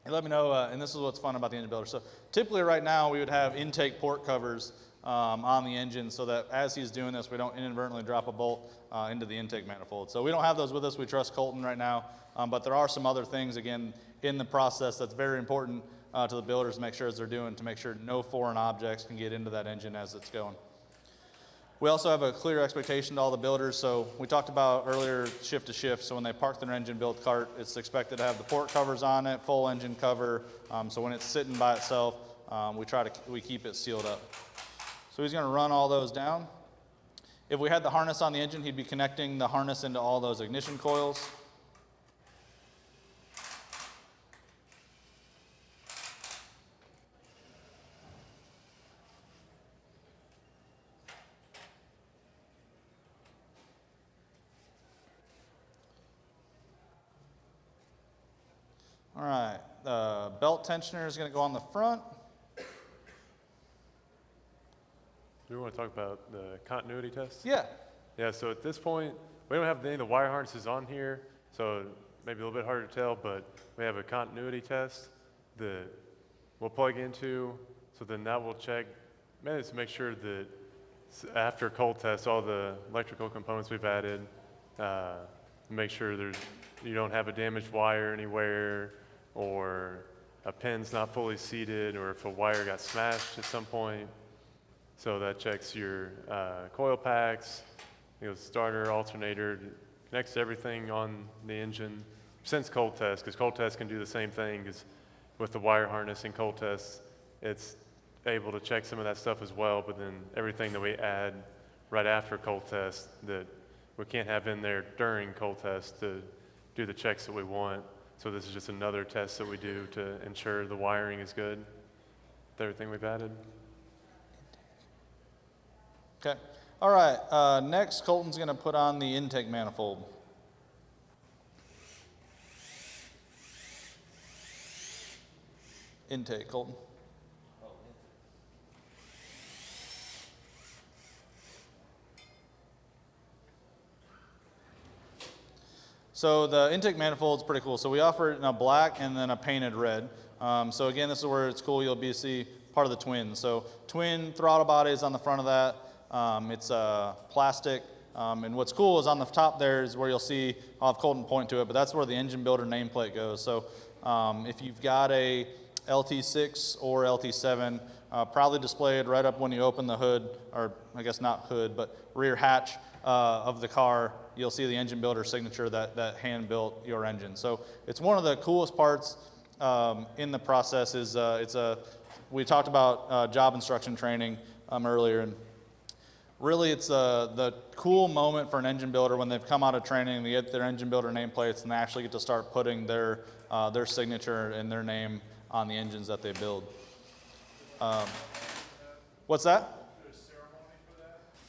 He let me know, and this is what's fun about the engine builder. So typically right now we would have intake port covers on the engine so that as he's doing this, we don't inadvertently drop a bolt into the intake manifold. So we don't have those with us. We trust Colton right now. But there are some other things, again, in the process that's very important to the builders to make sure as they're doing, to make sure no foreign objects can get into that engine as it's going. We also have a clear expectation to all the builders. So we talked about earlier shift to shift. So when they park their engine build cart, it's expected to have the port covers on it, full engine cover. So when it's sitting by itself, we keep it sealed up. So he's going to run all those down. If we had the harness on the engine, he'd be connecting the harness into all those ignition coils. All right, the belt tensioner is going to go on the front. Do we want to talk about the continuity test? Yeah. Yeah, so at this point, we don't have any of the wire harnesses on here, so maybe a little bit harder to tell, but we have a continuity test that we'll plug into, so then that will check, mainly to make sure that after cold test, all the electrical components we've added, make sure you don't have a damaged wire anywhere, or a pin's not fully seated, or if a wire got smashed at some point. So that checks your coil packs, starter, alternator, connects everything on the engine since cold test, because cold test can do the same thing as with the wire harness in cold test. It's able to check some of that stuff as well, but then everything that we add right after cold test that we can't have in there during cold test to do the checks that we want. So this is just another test that we do to ensure the wiring is good with everything we've added. Okay. All right. Next, Colton's going to put on the intake manifold. Intake, Colton. So the intake manifold is pretty cool. So we offer it in a black and then a painted red. So again, this is where it's cool. You'll see part of the twin. So twin throttle bodies on the front of that. It's plastic. And what's cool is on the top there is where you'll see, I'll have Colton point to it, but that's where the engine builder nameplate goes. So if you've got a LT6 or LT7, proudly displayed right up when you open the hood, or I guess not hood, but rear hatch of the car, you'll see the engine builder signature that hand built your engine. So it's one of the coolest parts in the process. We talked about job instruction training earlier, and really it's the cool moment for an engine builder when they've come out of training, they get their engine builder nameplates, and they actually get to start putting their signature and their name on the engines that they build. What's that?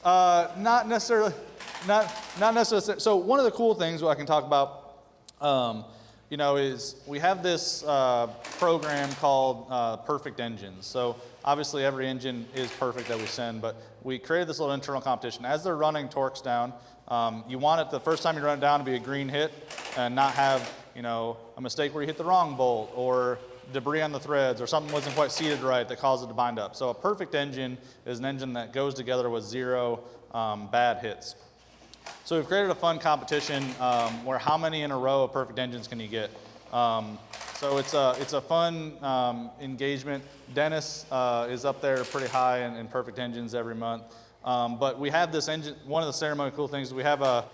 Not necessarily. Not necessarily. So one of the cool things I can talk about you know, is we have this program called Perfect Engines. So obviously every engine is perfect that we send, but we created this little internal competition. As they're running torques down, you want it the first time you run it down to be a green hit and not have, you know, a mistake where you hit the wrong bolt or debris on the threads or something wasn't quite seated right that caused it to bind up. So a perfect engine is an engine that goes together with 0 bad hits. So we've created a fun competition where how many in a row of perfect engines can you get? So it's a fun engagement. Dennis is up there pretty high in perfect engines every month. But we have this engine, one of the ceremony cool things, we have a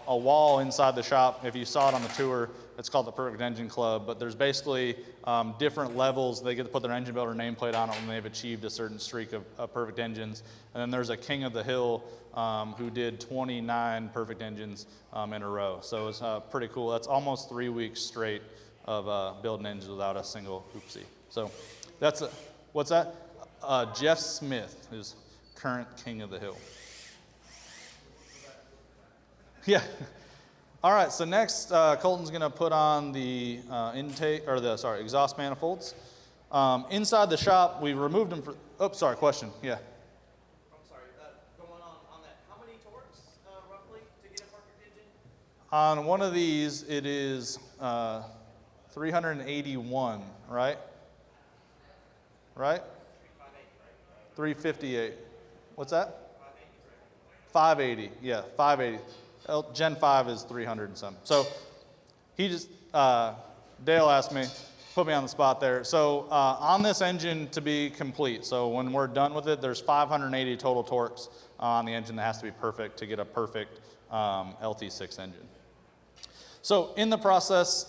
wall inside the shop. If you saw it on the tour, it's called the Perfect Engine Club. But there's basically different levels. They get to put their engine builder nameplate on it when they've achieved a certain streak of perfect engines. And then there's a king of the hill who did 29 perfect engines in a row. So it's pretty cool. That's almost 3 weeks straight of building engines without a single oopsie. So that's what's that? Jeff Smith is current king of the hill. Yeah. All right, so next, Colton's going to put on the exhaust manifolds. Inside the shop, we removed them for, question, yeah. I'm sorry, going on that, how many torques roughly to get a perfect engine? On one of these, it is 381, right? Right? 358. What's that? 580, yeah, 580. Gen 5 is 300 and some. So he just, Dale asked me, put me on the spot there. So on this engine to be complete, so when we're done with it, there's 580 total torques on the engine that has to be perfect to get a perfect LT6 engine. So in the process,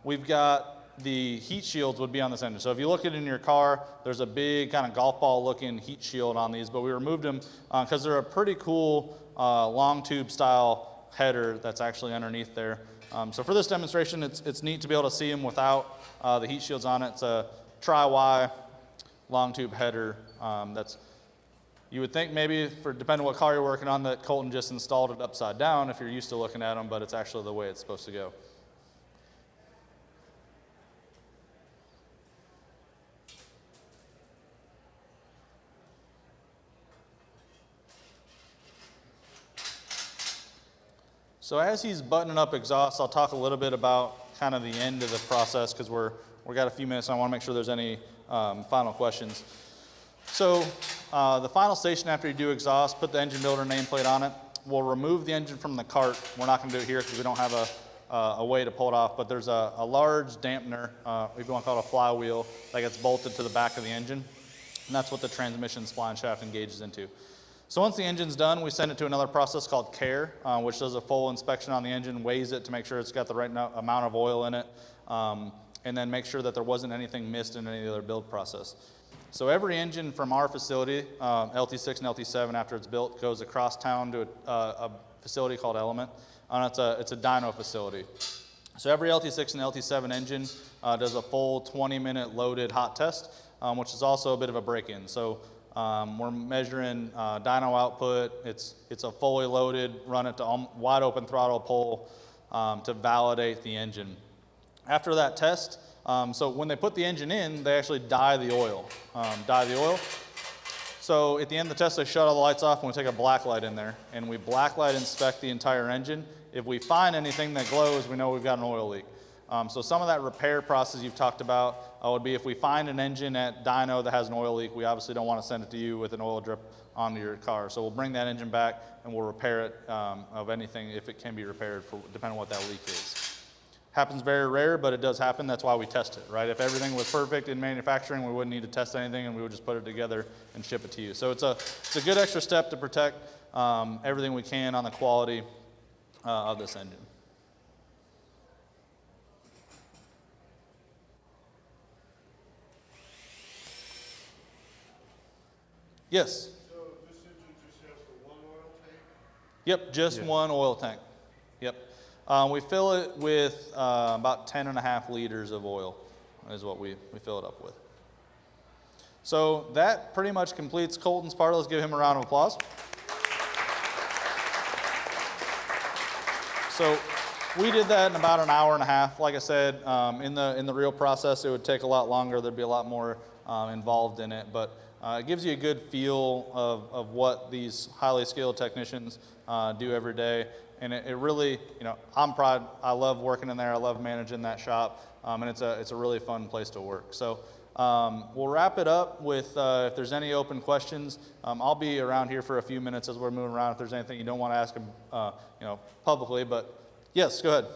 we've got the heat shields would be on this engine. So if you look at it in your car, there's a big kind of golf ball looking heat shield on these, but we removed them because they're a pretty cool long tube style header that's actually underneath there. So for this demonstration, it's neat to be able to see them without the heat shields on it. It's a tri-Y long tube header that's, you would think maybe, depending on what car you're working on, that Colton just installed it upside down if you're used to looking at them, but it's actually the way it's supposed to go. So as he's buttoning up exhaust, I'll talk a little bit about kind of the end of the process because we got a few minutes and I want to make sure there's any final questions. So the final station after you do exhaust, put the engine builder nameplate on it. We'll remove the engine from the cart. We're not going to do it here because we don't have a way to pull it off, but there's a large dampener, if you want to call it a flywheel, that gets bolted to the back of the engine. And that's what the transmission spline shaft engages into. So once the engine's done, we send it to another process called CARE, which does a full inspection on the engine, weighs it to make sure it's got the right amount of oil in it, and then make sure that there wasn't anything missed in any of the other build process. So every engine from our facility, LT6 and LT7 after it's built, goes across town to a facility called Element, and it's a dyno facility. So every LT6 and LT7 engine does a full 20-minute loaded hot test, which is also a bit of a break-in. So we're measuring dyno output. It's a fully loaded, run it to wide open throttle pull to validate the engine. After that test, so when they put the engine in, they actually dye the oil. So at the end of the test, they shut all the lights off and we take a black light in there and we black light inspect the entire engine. If we find anything that glows, we know we've got an oil leak. So some of that repair process you've talked about would be if we find an engine at dyno that has an oil leak, we obviously don't want to send it to you with an oil drip onto your car. So we'll bring that engine back and we'll repair it of anything if it can be repaired, depending on what that leak is. Happens very rare, but it does happen. That's why we test it, right? If everything was perfect in manufacturing, we wouldn't need to test anything and we would just put it together and ship it to you. So it's a good extra step to protect everything we can on the quality of this engine. Yes? So this engine just has the one oil tank? Yep, just one oil tank. Yep. We fill it with about 10.5 liters of oil is what we fill it up with. So that pretty much completes Colton's part. Let's give him a round of applause. So We did that in about an hour and a half. Like I said, in the real process, it would take a lot longer. There'd be a lot more involved in it, but it gives you a good feel of what these highly skilled technicians do every day. And it really, you know, I'm proud. I love working in there. I love managing that shop, and it's a really fun place to work. So we'll wrap it up with if there's any open questions. I'll be around here for a few minutes as we're moving around. If there's anything you don't want to ask them, you know, publicly, but yes, go ahead. Is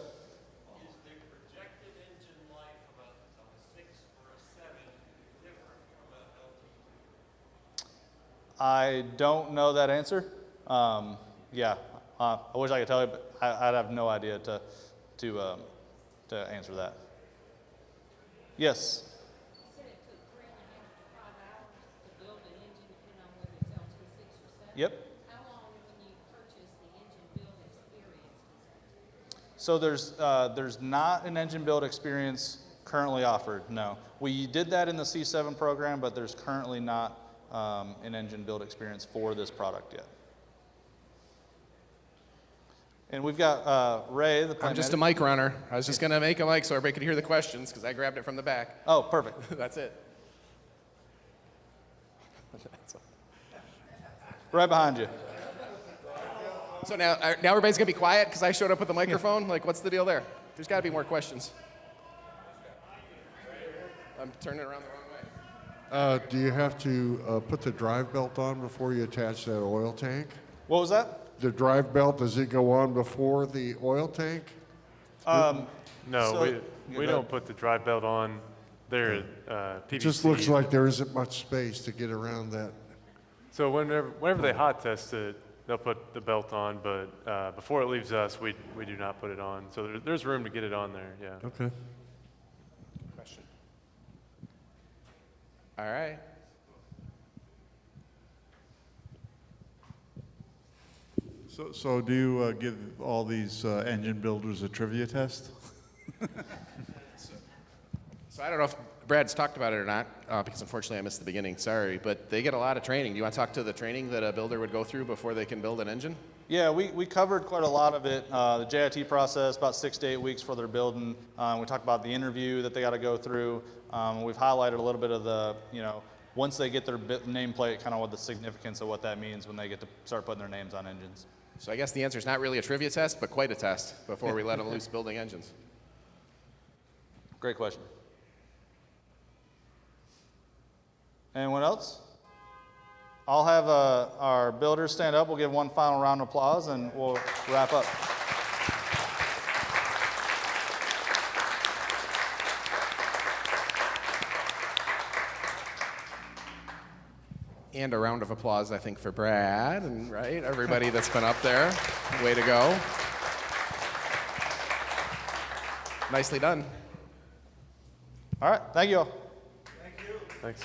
the projected engine life of a 6 or a 7 different from a LT2? I don't know that answer. Yeah, I wish I could tell you, but I'd have no idea to answer that. Yes. You said it took 3.5 to 5 hours to build an engine, depending on whether it's LT6 or 7? Yep. How long when you purchase the engine build experience is that? So there's not an engine build experience currently offered, no. We did that in the C7 program, but there's currently not an engine build experience for this product yet. And we've got Ray, the plant I'm just a manager. mic runner. I was just going to make a mic so everybody could hear the questions because I grabbed it from the back. Oh, perfect. That's it. Right behind you. So now everybody's going to be quiet because I showed up with the microphone? Like, what's the deal there? There's got to be more questions. I'm turning it around the wrong way. Do you have to put the drive belt on before you attach that oil tank? What was that? The drive belt, does it go on before the oil tank? No, So- we don't put the drive belt on there at PVC. It just looks like there isn't much space to get around that. So whenever they hot test it, they'll put the belt on, but before it leaves us, we do not put it on. So there's room to get it on there, yeah. Okay. Question. All right. So do you give all these engine builders a trivia test? So I don't know if Brad's talked about it or not, because unfortunately I missed the beginning. Sorry, but they get a lot of training. Do you want to talk to the training that a builder would go through before they can build an engine? Yeah, we covered quite a lot of it. The JIT process, about 6 to 8 weeks for their building. We talked about the interview that they got to go through. We've highlighted a little bit of the, you know, once they get their nameplate, kind of what the significance of what that means when they get to start putting their names on engines. So I guess the answer is not really a trivia test, but quite a test before we let them loose building engines. Great question. Anyone else? I'll have our builders stand up. We'll give one final round of applause and we'll wrap up. And a round of applause, I think, for Brad and right everybody that's been up there. Way to go. Nicely done. All right, thank you all. Thanks.